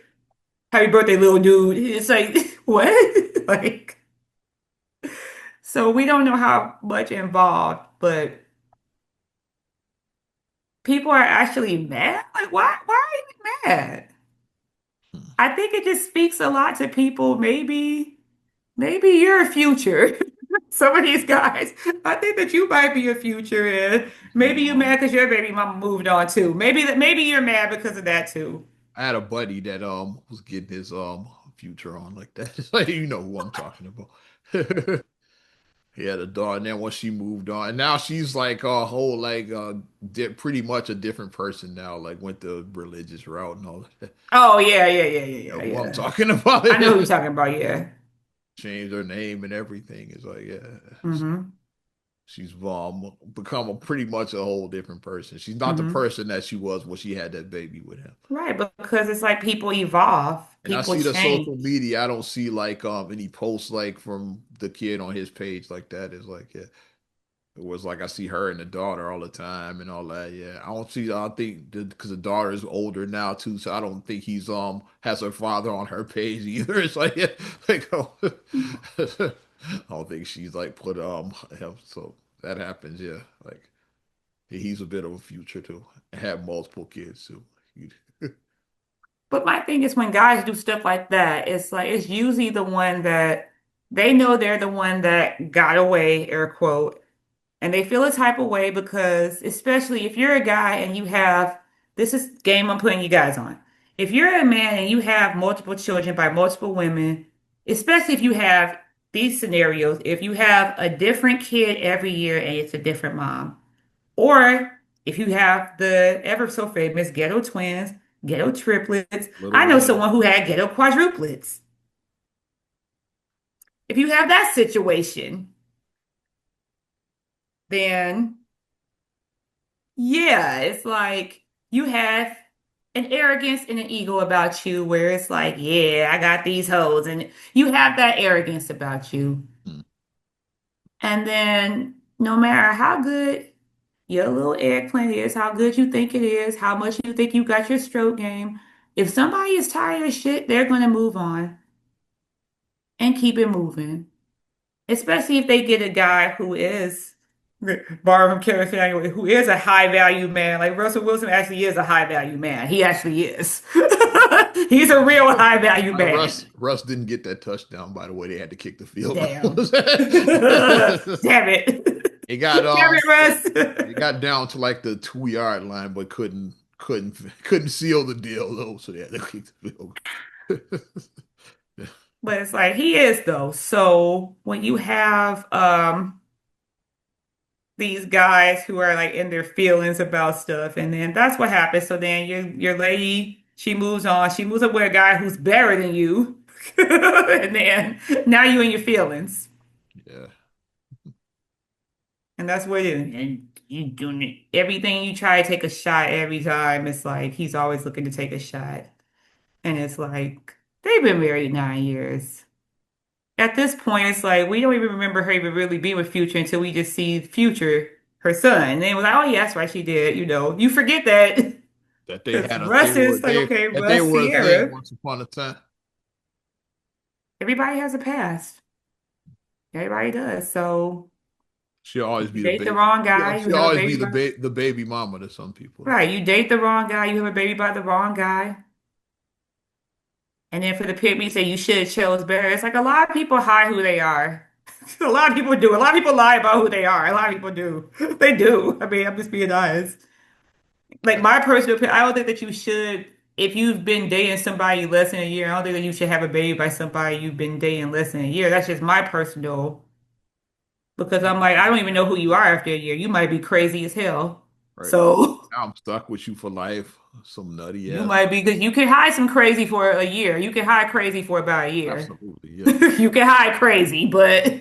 [SPEAKER 2] Happy birthday, little dude. It's like, what? Like, so we don't know how much involved, but people are actually mad. Like, why are you mad? I think it just speaks a lot to people. Maybe you're a future. Some of these guys, I think that you might be a future, and
[SPEAKER 1] She,
[SPEAKER 2] maybe you're mad because your baby mama moved on too. Maybe you're mad because of that too.
[SPEAKER 1] I had a buddy that was getting his future on like that. It's like you know who I'm talking about. He had a daughter, and then once she moved on, and now she's like a whole like pretty much a different person now. Like went the religious route and all that.
[SPEAKER 2] Oh yeah, yeah, yeah, yeah,
[SPEAKER 1] You know
[SPEAKER 2] yeah,
[SPEAKER 1] who I'm
[SPEAKER 2] yeah.
[SPEAKER 1] talking about?
[SPEAKER 2] I know who you're talking about. Yeah.
[SPEAKER 1] Changed her name and everything. It's like yeah,
[SPEAKER 2] Mm-hmm.
[SPEAKER 1] she's become a pretty much a whole different person. She's not the
[SPEAKER 2] Mm-hmm.
[SPEAKER 1] person that she was when she had that baby with him.
[SPEAKER 2] Right, because it's like people evolve,
[SPEAKER 1] And I
[SPEAKER 2] people
[SPEAKER 1] see the
[SPEAKER 2] change.
[SPEAKER 1] social media. I don't see like any posts like from the kid on his page like that. It's like yeah, it was like I see her and the daughter all the time and all that. Yeah, I don't see. I think because the daughter is older now too, so I don't think he's has her father on her page either. It's like yeah, like oh, I don't think she's like put him. So that happens. Yeah, like he's a bit of a future too. And have multiple kids too. He-
[SPEAKER 2] But my thing is when guys do stuff like that, it's like it's usually the one that they know they're the one that got away, air quote, and they feel a type of way because especially if you're a guy and you have this is game I'm putting you guys on. If you're a man and you have multiple children by multiple women, especially if you have these scenarios, if you have a different kid every year and it's a different mom, or if you have the ever so famous ghetto twins, ghetto triplets.
[SPEAKER 1] Little
[SPEAKER 2] I know
[SPEAKER 1] Willie.
[SPEAKER 2] someone who had ghetto quadruplets. If you have that situation, then yeah, it's like you have an arrogance and an ego about you where it's like, yeah, I got these hoes, and you have that arrogance about you.
[SPEAKER 1] Hmm.
[SPEAKER 2] And then no matter how good your little eggplant is, how good you think it is, how much you think you got your stroke game, if somebody is tired of shit, they're gonna move on and keep it moving. Especially if they get a guy who is, borrow from Kevin Samuel, who is a high value man. Like Russell Wilson actually is a high value man. He actually is. He's a real high value man.
[SPEAKER 1] Russ didn't get that touchdown. By the way, they had to kick the field
[SPEAKER 2] Damn.
[SPEAKER 1] goal.
[SPEAKER 2] Damn it.
[SPEAKER 1] It got
[SPEAKER 2] Damn it,
[SPEAKER 1] it
[SPEAKER 2] Russ.
[SPEAKER 1] got down to like the 2 yard line, but couldn't seal the deal though. So they had to kick the field goal.
[SPEAKER 2] But it's like he is though. So when you have these guys who are like in their feelings about stuff, and then that's what happens. So then your lady, she moves on. She moves up with a guy who's better than you, and then now you in your feelings,
[SPEAKER 1] Yeah,
[SPEAKER 2] and that's what it is. And you doing it. Everything you try to take a shot every time. It's like he's always looking to take a shot, and it's like they've been married 9 years. At this point, it's like we don't even remember her even really being with Future until we just see Future, her son. And then it was like, oh, yeah, that's right, she did. You forget that
[SPEAKER 1] that
[SPEAKER 2] because Russ is like, okay,
[SPEAKER 1] they
[SPEAKER 2] Russ,
[SPEAKER 1] were a thing
[SPEAKER 2] Sierra,
[SPEAKER 1] once upon a time.
[SPEAKER 2] everybody has a past. Everybody does. So
[SPEAKER 1] She'll always
[SPEAKER 2] if you
[SPEAKER 1] be the
[SPEAKER 2] date the
[SPEAKER 1] baby.
[SPEAKER 2] wrong guy, you
[SPEAKER 1] She'll
[SPEAKER 2] have a
[SPEAKER 1] always be
[SPEAKER 2] baby by,
[SPEAKER 1] the baby mama to some people.
[SPEAKER 2] right. You date the wrong guy, you have a baby by the wrong guy. And then for the pygmies say you should have chose better. It's like a lot of people hide who they are. A lot of people do. A lot of people lie about who they are. A lot of people do. They do. I mean, I'm just being honest. Like my personal opinion, I don't think that you should, if you've been dating somebody less than a year, I don't think that you should have a baby by somebody you've been dating less than a year. That's just my personal, because I'm like, I don't even know who you are after a year. You might be crazy as hell.
[SPEAKER 1] Right.
[SPEAKER 2] So
[SPEAKER 1] Now I'm stuck with you for life. Some nutty
[SPEAKER 2] you
[SPEAKER 1] ass.
[SPEAKER 2] might be, because you can hide some crazy for a year. You can hide crazy for about a year.
[SPEAKER 1] Absolutely, yeah.
[SPEAKER 2] You can hide crazy, but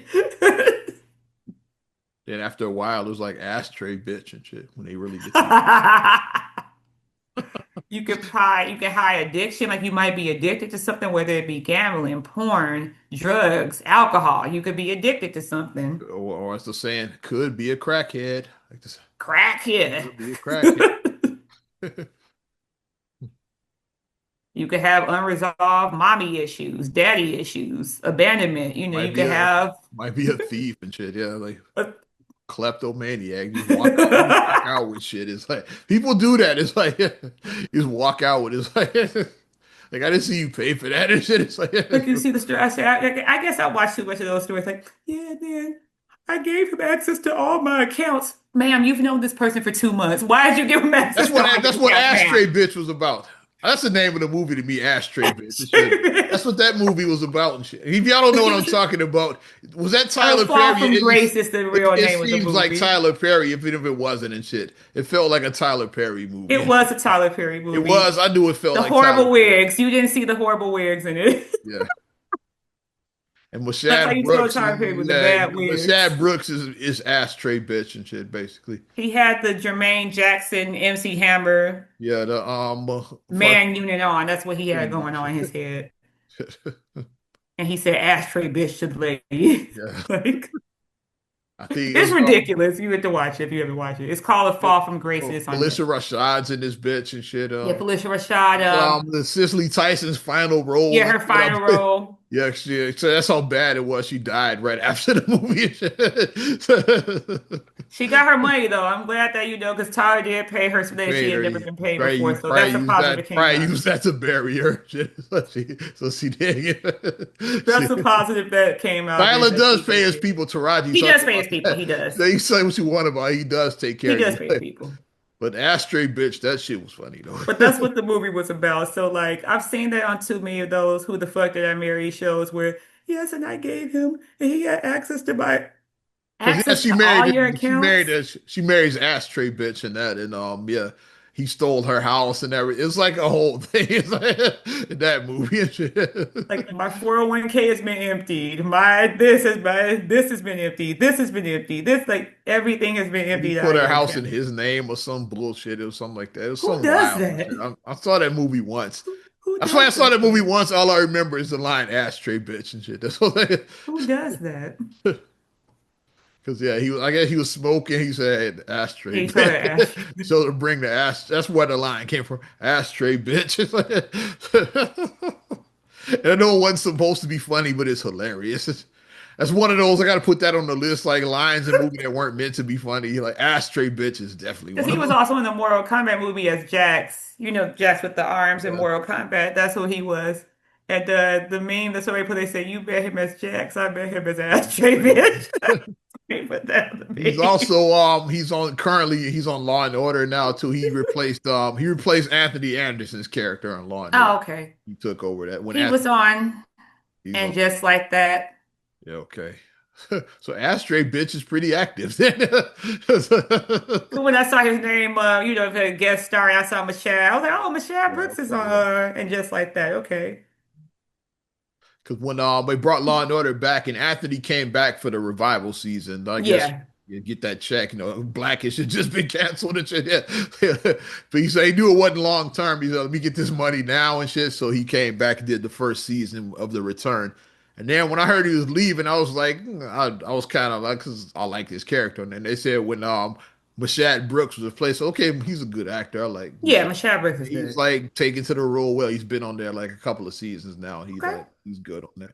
[SPEAKER 1] Then after a while, it was like ashtray bitch and shit when they really get to you.
[SPEAKER 2] you can hide addiction, like you might be addicted to something, whether it be gambling, porn, drugs, alcohol. You could be addicted to something.
[SPEAKER 1] Or as the saying, could be a crackhead. Like this,
[SPEAKER 2] Crack here.
[SPEAKER 1] could be a crackhead.
[SPEAKER 2] You could have unresolved mommy issues, daddy issues, abandonment.
[SPEAKER 1] Might
[SPEAKER 2] You
[SPEAKER 1] be
[SPEAKER 2] could
[SPEAKER 1] a
[SPEAKER 2] have
[SPEAKER 1] might be a thief and shit. Yeah, like
[SPEAKER 2] a-
[SPEAKER 1] kleptomaniac. You walk out with shit. It's like people do that. It's like you just walk out with it's like Like I didn't see you pay for that and shit. It's like
[SPEAKER 2] Like you see the story. I say, I guess I watched too much of those stories. Like, yeah, man, I gave him access to all my accounts. Ma'am, you've known this person for 2 months. Why did you give him access to all
[SPEAKER 1] that's
[SPEAKER 2] your
[SPEAKER 1] what
[SPEAKER 2] accounts,
[SPEAKER 1] Ashtray
[SPEAKER 2] ma'am?
[SPEAKER 1] Bitch was about. That's the name of the movie to me, Ashtray Bitch. It should. That's what that movie was about and shit. If y'all don't know what I'm talking about, was that
[SPEAKER 2] Oh,
[SPEAKER 1] Tyler
[SPEAKER 2] Fall
[SPEAKER 1] Perry?
[SPEAKER 2] from Grace is the real
[SPEAKER 1] It
[SPEAKER 2] name of the
[SPEAKER 1] seems like
[SPEAKER 2] movie.
[SPEAKER 1] Tyler Perry, if it wasn't and shit. It felt like a Tyler Perry
[SPEAKER 2] It
[SPEAKER 1] movie.
[SPEAKER 2] was a Tyler Perry
[SPEAKER 1] It
[SPEAKER 2] movie.
[SPEAKER 1] was. I knew it felt
[SPEAKER 2] The
[SPEAKER 1] like Tyler
[SPEAKER 2] horrible
[SPEAKER 1] Perry.
[SPEAKER 2] wigs. You didn't see the horrible wigs in it.
[SPEAKER 1] Yeah. And
[SPEAKER 2] That's how
[SPEAKER 1] Mashad
[SPEAKER 2] you tell
[SPEAKER 1] Brooks
[SPEAKER 2] Tyler
[SPEAKER 1] is
[SPEAKER 2] Perry with the
[SPEAKER 1] yeah,
[SPEAKER 2] bad wigs.
[SPEAKER 1] Mashad Brooks is Ashtray Bitch and shit, basically.
[SPEAKER 2] He had the Jermaine Jackson, MC Hammer,
[SPEAKER 1] Yeah, the fuck
[SPEAKER 2] man unit on. That's what he
[SPEAKER 1] pretty
[SPEAKER 2] had going
[SPEAKER 1] much.
[SPEAKER 2] on in his head. And he said, "Ashtray bitch to the lady."
[SPEAKER 1] Yeah.
[SPEAKER 2] Like,
[SPEAKER 1] I think it
[SPEAKER 2] it's
[SPEAKER 1] was
[SPEAKER 2] ridiculous. You have to watch it if you ever watch it. It's called A Fall from Grace. It's on
[SPEAKER 1] Felicia
[SPEAKER 2] Netflix.
[SPEAKER 1] Rashad's in this bitch and shit.
[SPEAKER 2] Yeah, Felicia Rashad.
[SPEAKER 1] The Cicely Tyson's final role
[SPEAKER 2] Yeah,
[SPEAKER 1] and
[SPEAKER 2] her
[SPEAKER 1] shit.
[SPEAKER 2] final role.
[SPEAKER 1] Yeah, so that's how bad it was. She died right after the movie and shit.
[SPEAKER 2] She got her money though. I'm glad that because Tyler did pay her so that she
[SPEAKER 1] Paid
[SPEAKER 2] had
[SPEAKER 1] her.
[SPEAKER 2] never been paid before. So that's a positive that came
[SPEAKER 1] Probably
[SPEAKER 2] out.
[SPEAKER 1] use that to bury her. Shit. So she did.
[SPEAKER 2] That's a positive that came out of it
[SPEAKER 1] Tyler
[SPEAKER 2] that
[SPEAKER 1] does
[SPEAKER 2] she
[SPEAKER 1] pay his
[SPEAKER 2] did.
[SPEAKER 1] people. Taraji
[SPEAKER 2] He does
[SPEAKER 1] talked
[SPEAKER 2] pay
[SPEAKER 1] about
[SPEAKER 2] his people.
[SPEAKER 1] that.
[SPEAKER 2] He does.
[SPEAKER 1] You say what you want about it. He does take
[SPEAKER 2] He
[SPEAKER 1] care of
[SPEAKER 2] does
[SPEAKER 1] you.
[SPEAKER 2] pay his people.
[SPEAKER 1] But Ashtray bitch, that shit was funny though.
[SPEAKER 2] But that's what the movie was about. So like I've seen that on too many of those Who the Fuck Did I Marry shows where yes, and I gave him and he had
[SPEAKER 1] Cause yeah,
[SPEAKER 2] access to all your accounts.
[SPEAKER 1] she marries Ashtray bitch and that and yeah, he stole her house and everything. It's like a whole thing. It's like in that movie and
[SPEAKER 2] Like
[SPEAKER 1] shit.
[SPEAKER 2] my 401k has been emptied. This has been emptied. This has been emptied. This like everything has been
[SPEAKER 1] He
[SPEAKER 2] emptied out
[SPEAKER 1] put
[SPEAKER 2] of
[SPEAKER 1] her
[SPEAKER 2] your
[SPEAKER 1] house in
[SPEAKER 2] account.
[SPEAKER 1] his name or some bullshit. It was something like that. It was
[SPEAKER 2] Who
[SPEAKER 1] some
[SPEAKER 2] does
[SPEAKER 1] wild
[SPEAKER 2] that?
[SPEAKER 1] shit. I saw that movie once.
[SPEAKER 2] Who
[SPEAKER 1] That's why I
[SPEAKER 2] does
[SPEAKER 1] saw
[SPEAKER 2] that
[SPEAKER 1] that movie
[SPEAKER 2] stuff?
[SPEAKER 1] once. All I remember is the line "ashtray bitch" and shit. That's what.
[SPEAKER 2] Who does that?
[SPEAKER 1] Because yeah, I guess he was smoking. He said ashtray
[SPEAKER 2] He told her
[SPEAKER 1] bitch.
[SPEAKER 2] Ashley.
[SPEAKER 1] So to bring the ash, that's where the line came from. Ashtray bitch. And I know it wasn't supposed to be funny, but it's hilarious. That's one of those I got to put that on the list, like lines in movie that weren't meant to be funny. Like ashtray bitch is definitely
[SPEAKER 2] Because
[SPEAKER 1] one
[SPEAKER 2] he
[SPEAKER 1] of
[SPEAKER 2] was
[SPEAKER 1] them.
[SPEAKER 2] also in the Mortal Kombat movie as Jax. You know, Jax with the arms in
[SPEAKER 1] Yeah,
[SPEAKER 2] Mortal Kombat. That's who he was. And the meme that somebody put, they said, "You bet him as Jax, I bet him as Ashtray,
[SPEAKER 1] yeah.
[SPEAKER 2] bitch." They put that on the
[SPEAKER 1] He's
[SPEAKER 2] meme.
[SPEAKER 1] also he's on Law and Order now too. He replaced Anthony Anderson's character on Law and Order.
[SPEAKER 2] Oh, okay.
[SPEAKER 1] He took over that when
[SPEAKER 2] He was
[SPEAKER 1] Anthony
[SPEAKER 2] on,
[SPEAKER 1] he's
[SPEAKER 2] and
[SPEAKER 1] on.
[SPEAKER 2] just like that.
[SPEAKER 1] Yeah, okay. So Ashtray bitch is pretty active.
[SPEAKER 2] When I saw his name, the guest star, I saw Michelle. I was like, "Oh, Michelle
[SPEAKER 1] Yeah,
[SPEAKER 2] Brooks is
[SPEAKER 1] okay,
[SPEAKER 2] on,"
[SPEAKER 1] yeah.
[SPEAKER 2] and just like that. Okay.
[SPEAKER 1] Because when they brought Law and Order back and Anthony came back for the revival season, I guess
[SPEAKER 2] Yeah.
[SPEAKER 1] you get that check. Blackish had just been canceled and shit. Yeah. But he said he knew it wasn't long term. He said, let me get this money now and shit. So he came back and did the first season of The Return. And then when I heard he was leaving, I was like, I was kind of like, because I like this character. And then they said when Mashad Brooks was replaced, okay, he's a good actor. I like
[SPEAKER 2] Yeah,
[SPEAKER 1] Mashad.
[SPEAKER 2] Michelle Brooks is
[SPEAKER 1] He's
[SPEAKER 2] good.
[SPEAKER 1] like taken to the role well. He's been on there like a couple of seasons now. And
[SPEAKER 2] Okay.
[SPEAKER 1] he's good on there.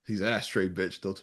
[SPEAKER 1] He's ashtray bitch though.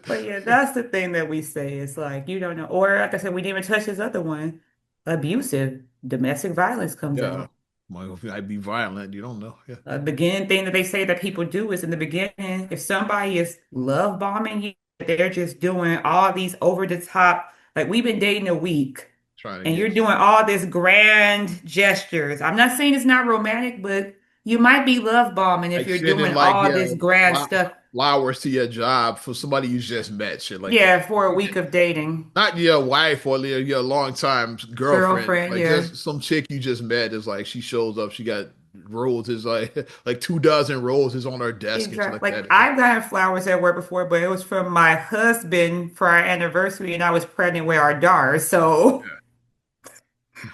[SPEAKER 2] But yeah, that's the thing that we say. It's like you don't know. Or like I said, we didn't even touch this other one. Abusive, domestic violence comes
[SPEAKER 1] Yeah.
[SPEAKER 2] out.
[SPEAKER 1] Might be violent. You don't know. Yeah.
[SPEAKER 2] A beginning thing that they say that people do is in the beginning, if somebody is love bombing you, they're just doing all these over the top, like we've been dating a week
[SPEAKER 1] Trying to
[SPEAKER 2] and you're
[SPEAKER 1] get
[SPEAKER 2] doing all this grand gestures. I'm not saying it's not romantic, but you might be love bombing if
[SPEAKER 1] like
[SPEAKER 2] you're
[SPEAKER 1] sending
[SPEAKER 2] doing
[SPEAKER 1] like
[SPEAKER 2] all this grand stuff.
[SPEAKER 1] flowers to your job for somebody you just met, shit like that.
[SPEAKER 2] Yeah, for a week of dating.
[SPEAKER 1] Not your wife or your longtime girlfriend.
[SPEAKER 2] Girlfriend,
[SPEAKER 1] Like
[SPEAKER 2] yeah.
[SPEAKER 1] just some chick you just met is like she shows up, she got roses like like 2 dozen roses on her desk and shit like
[SPEAKER 2] Exactly. Like
[SPEAKER 1] that.
[SPEAKER 2] I've gotten flowers at work before, but it was from my husband for our anniversary, and I was pregnant with our daughter. So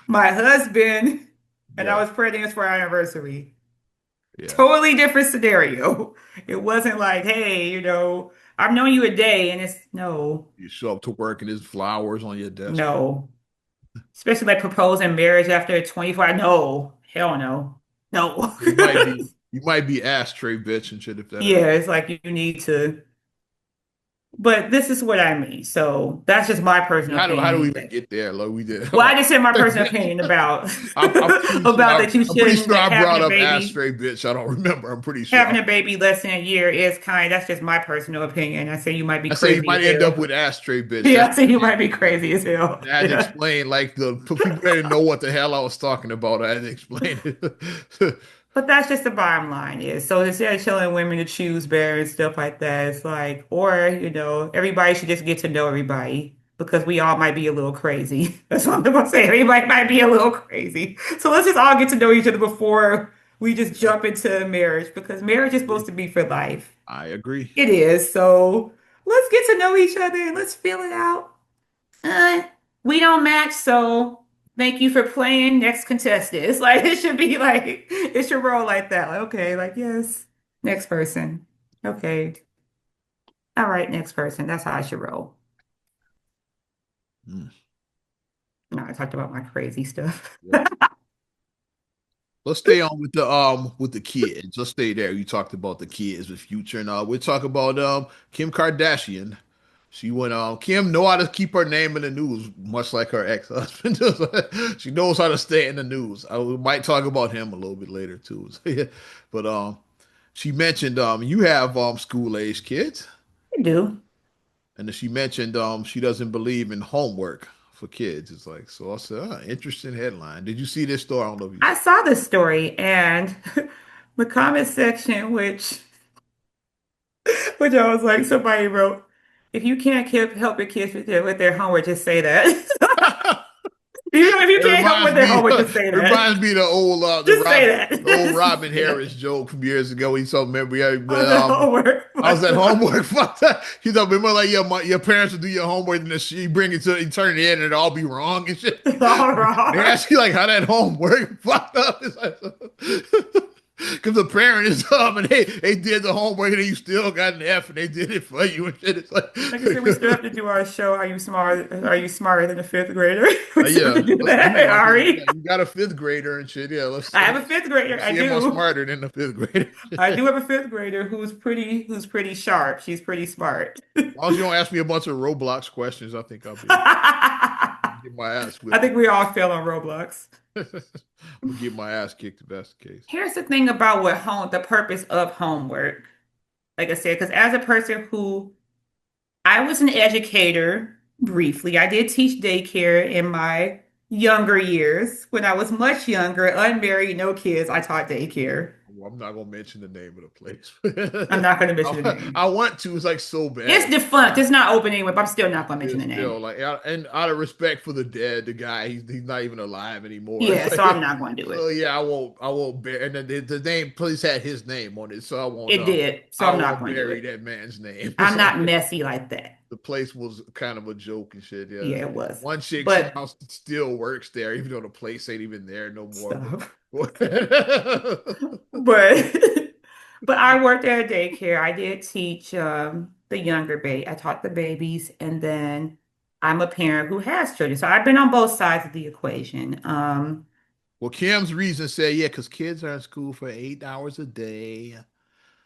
[SPEAKER 2] my husband and I
[SPEAKER 1] Yeah,
[SPEAKER 2] was pregnant for our anniversary.
[SPEAKER 1] yeah.
[SPEAKER 2] Totally different scenario. It wasn't like, hey, I've known you a day, and it's no,
[SPEAKER 1] You show up to work and there's flowers on your desk.
[SPEAKER 2] no. Especially like proposing marriage after 24. No, hell no. No.
[SPEAKER 1] You might be ashtray bitch and shit if that ever.
[SPEAKER 2] Yeah, it's like you need to. But this is what I mean. So that's just my personal
[SPEAKER 1] How do we
[SPEAKER 2] opinion.
[SPEAKER 1] even get there? Like we did.
[SPEAKER 2] Well, I just said my personal opinion about
[SPEAKER 1] I'm pretty sure
[SPEAKER 2] about that you
[SPEAKER 1] I'm pretty
[SPEAKER 2] shouldn't
[SPEAKER 1] sure
[SPEAKER 2] that
[SPEAKER 1] I
[SPEAKER 2] having
[SPEAKER 1] brought
[SPEAKER 2] a
[SPEAKER 1] up
[SPEAKER 2] baby
[SPEAKER 1] Ashtray, bitch. I don't remember. I'm pretty sure.
[SPEAKER 2] having a baby less than a year is kind. That's just my personal opinion. I say you might be
[SPEAKER 1] I say you
[SPEAKER 2] crazy
[SPEAKER 1] might
[SPEAKER 2] as
[SPEAKER 1] end up
[SPEAKER 2] hell.
[SPEAKER 1] with Ashtray, bitch.
[SPEAKER 2] Yeah,
[SPEAKER 1] That's
[SPEAKER 2] I say you
[SPEAKER 1] the
[SPEAKER 2] might
[SPEAKER 1] name.
[SPEAKER 2] be crazy as hell.
[SPEAKER 1] I had to
[SPEAKER 2] Yeah.
[SPEAKER 1] explain like the people didn't know what the hell I was talking about. I had to explain it.
[SPEAKER 2] But that's just the bottom line is. So instead of telling women to choose better and stuff like that, it's like, or, everybody should just get to know everybody because we all might be a little crazy. That's what I'm gonna say. Everybody might be a little crazy. So let's just all get to know each other before we just jump into marriage because marriage is supposed to be for life.
[SPEAKER 1] I agree.
[SPEAKER 2] It is. So let's get to know each other and let's feel it out. uh, we don't match, so thank you for playing. Next contestant. It's like it should be like it should roll like that. Like, okay, like yes, next person. Okay. All right, next person. That's how I should roll.
[SPEAKER 1] Mm,
[SPEAKER 2] No, I talked about my crazy stuff.
[SPEAKER 1] yeah. Let's stay on with the kids. Let's stay there. You talked about the kids with Future, and we'll talk about Kim Kardashian. She went Kim know how to keep her name in the news, much like her ex-husband. She knows how to stay in the news. We might talk about him a little bit later too. So, yeah. But she mentioned you have school age kids,
[SPEAKER 2] I do.
[SPEAKER 1] and then she mentioned she doesn't believe in homework for kids. It's like so. I said, interesting headline. Did you see this story? I don't know if you.
[SPEAKER 2] I saw this story and the comment section, which I was like, somebody wrote, if you can't help your kids with their homework, just say that. If you
[SPEAKER 1] It
[SPEAKER 2] can't help with
[SPEAKER 1] reminds
[SPEAKER 2] their
[SPEAKER 1] me,
[SPEAKER 2] homework, just say that.
[SPEAKER 1] reminds me of the old
[SPEAKER 2] Just say that.
[SPEAKER 1] The old
[SPEAKER 2] Just
[SPEAKER 1] Robin
[SPEAKER 2] say that.
[SPEAKER 1] Harris joke from years ago. He told remember yeah,
[SPEAKER 2] On
[SPEAKER 1] but,
[SPEAKER 2] the homework.
[SPEAKER 1] I was at homework. Fuck that. He told me like your parents will do your homework and then you bring it to you turn it in and it'll all be wrong and shit.
[SPEAKER 2] All
[SPEAKER 1] They
[SPEAKER 2] right.
[SPEAKER 1] ask you like how that homework fucked up. It's like, because the parent is and they did the homework and you still got an F and they did it for you and shit. It's like
[SPEAKER 2] Like I said, we still have to do our show. Are you smart? Are you smarter than a fifth grader? We still have
[SPEAKER 1] yeah,
[SPEAKER 2] to do
[SPEAKER 1] let's
[SPEAKER 2] that,
[SPEAKER 1] do like
[SPEAKER 2] Ari.
[SPEAKER 1] you got a fifth grader and shit. Yeah,
[SPEAKER 2] I have a fifth grader.
[SPEAKER 1] let's
[SPEAKER 2] I
[SPEAKER 1] see him on
[SPEAKER 2] do.
[SPEAKER 1] smarter than the fifth grader.
[SPEAKER 2] I do have a fifth grader who's pretty sharp. She's pretty smart.
[SPEAKER 1] As long as you don't ask me a bunch of Roblox questions, I think I'll be
[SPEAKER 2] I
[SPEAKER 1] get my ass whipped.
[SPEAKER 2] think we all fail on Roblox.
[SPEAKER 1] I'm gonna get my ass kicked if that's the case.
[SPEAKER 2] Here's the thing about the purpose of homework. Like I said, because as a person who I was an educator briefly, I did teach daycare in my younger years. When I was much younger, unmarried, no kids, I taught daycare.
[SPEAKER 1] Well, I'm not gonna mention the name of the place.
[SPEAKER 2] I'm not going to mention the name.
[SPEAKER 1] I want to. It's like so
[SPEAKER 2] It's
[SPEAKER 1] bad.
[SPEAKER 2] defunct. It's not open anyway, but I'm still not going to mention
[SPEAKER 1] It's
[SPEAKER 2] the
[SPEAKER 1] still
[SPEAKER 2] name.
[SPEAKER 1] like, and out of respect for the dead, the guy, he's not even alive anymore. It's
[SPEAKER 2] Yeah, so I'm
[SPEAKER 1] like,
[SPEAKER 2] not going to do
[SPEAKER 1] so
[SPEAKER 2] it.
[SPEAKER 1] yeah, I won't bear. And the name, please had his name on it, so
[SPEAKER 2] It did, so
[SPEAKER 1] I
[SPEAKER 2] I'm not
[SPEAKER 1] won't
[SPEAKER 2] going to do
[SPEAKER 1] bury
[SPEAKER 2] it.
[SPEAKER 1] that man's name.
[SPEAKER 2] I'm not messy like that.
[SPEAKER 1] The place was kind of a joke and shit. Yeah,
[SPEAKER 2] Yeah, it was.
[SPEAKER 1] one chick
[SPEAKER 2] But
[SPEAKER 1] somehow still works there, even though the place ain't even there no more.
[SPEAKER 2] stop.
[SPEAKER 1] But
[SPEAKER 2] But but I worked at a daycare. I did teach the younger baby. I taught the babies, and then I'm a parent who has children. So I've been on both sides of the equation.
[SPEAKER 1] well, Kim's reason said, yeah, because kids are in school for 8 hours a day.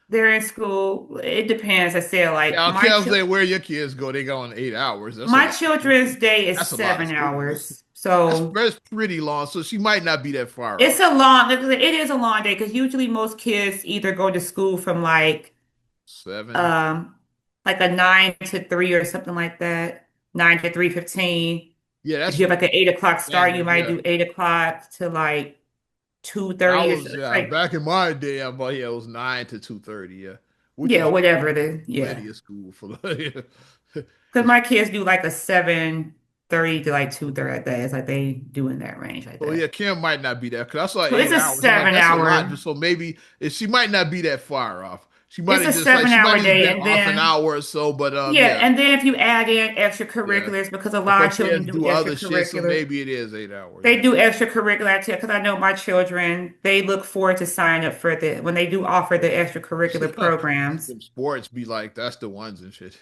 [SPEAKER 2] They're in school. It depends. I said like
[SPEAKER 1] Yeah, Kim said, where your kids go, they go in 8 hours. That's a
[SPEAKER 2] my
[SPEAKER 1] lot.
[SPEAKER 2] children's day is
[SPEAKER 1] That's a lot of
[SPEAKER 2] seven
[SPEAKER 1] school.
[SPEAKER 2] hours. So
[SPEAKER 1] That's pretty long. So she might not be that far
[SPEAKER 2] it's
[SPEAKER 1] off.
[SPEAKER 2] it is a long day because usually most kids either go to school from
[SPEAKER 1] Seven.
[SPEAKER 2] um like a 9 to 3 or something like that. 9 to 3:15.
[SPEAKER 1] Yeah,
[SPEAKER 2] If
[SPEAKER 1] that's
[SPEAKER 2] you have like an 8 o'clock start, you
[SPEAKER 1] standard.
[SPEAKER 2] might
[SPEAKER 1] Yeah.
[SPEAKER 2] do 8 o'clock to like
[SPEAKER 1] I
[SPEAKER 2] 2:30 or
[SPEAKER 1] was
[SPEAKER 2] so.
[SPEAKER 1] yeah,
[SPEAKER 2] Like
[SPEAKER 1] back in my day, yeah, it was 9 to 2:30, yeah. Which
[SPEAKER 2] yeah,
[SPEAKER 1] is
[SPEAKER 2] whatever yeah.
[SPEAKER 1] plenty of school for the yeah.
[SPEAKER 2] Because my kids do like a 7:30 to like 2:30 like that. It's like they do in that range like
[SPEAKER 1] So yeah,
[SPEAKER 2] that.
[SPEAKER 1] Kim might not be there because I saw
[SPEAKER 2] So it's
[SPEAKER 1] eight
[SPEAKER 2] a
[SPEAKER 1] hours. I'm like,
[SPEAKER 2] seven
[SPEAKER 1] that's a lot.
[SPEAKER 2] hour,
[SPEAKER 1] So maybe she might not be that far off. She might
[SPEAKER 2] it's
[SPEAKER 1] have
[SPEAKER 2] a
[SPEAKER 1] just like
[SPEAKER 2] seven
[SPEAKER 1] she might
[SPEAKER 2] hour
[SPEAKER 1] have just
[SPEAKER 2] day.
[SPEAKER 1] been
[SPEAKER 2] And
[SPEAKER 1] off an
[SPEAKER 2] then
[SPEAKER 1] hour or so, but
[SPEAKER 2] yeah,
[SPEAKER 1] yeah,
[SPEAKER 2] and then if you add in
[SPEAKER 1] yeah.
[SPEAKER 2] extracurriculars, because a
[SPEAKER 1] If her
[SPEAKER 2] lot of children
[SPEAKER 1] kids
[SPEAKER 2] do
[SPEAKER 1] do other shit, so
[SPEAKER 2] extracurricular,
[SPEAKER 1] maybe it is 8 hours.
[SPEAKER 2] they
[SPEAKER 1] Yeah.
[SPEAKER 2] do extracurricular activity. Because I know my children, they look forward to sign up for when they do offer the extracurricular programs.
[SPEAKER 1] Them sports be like that's the ones and shit.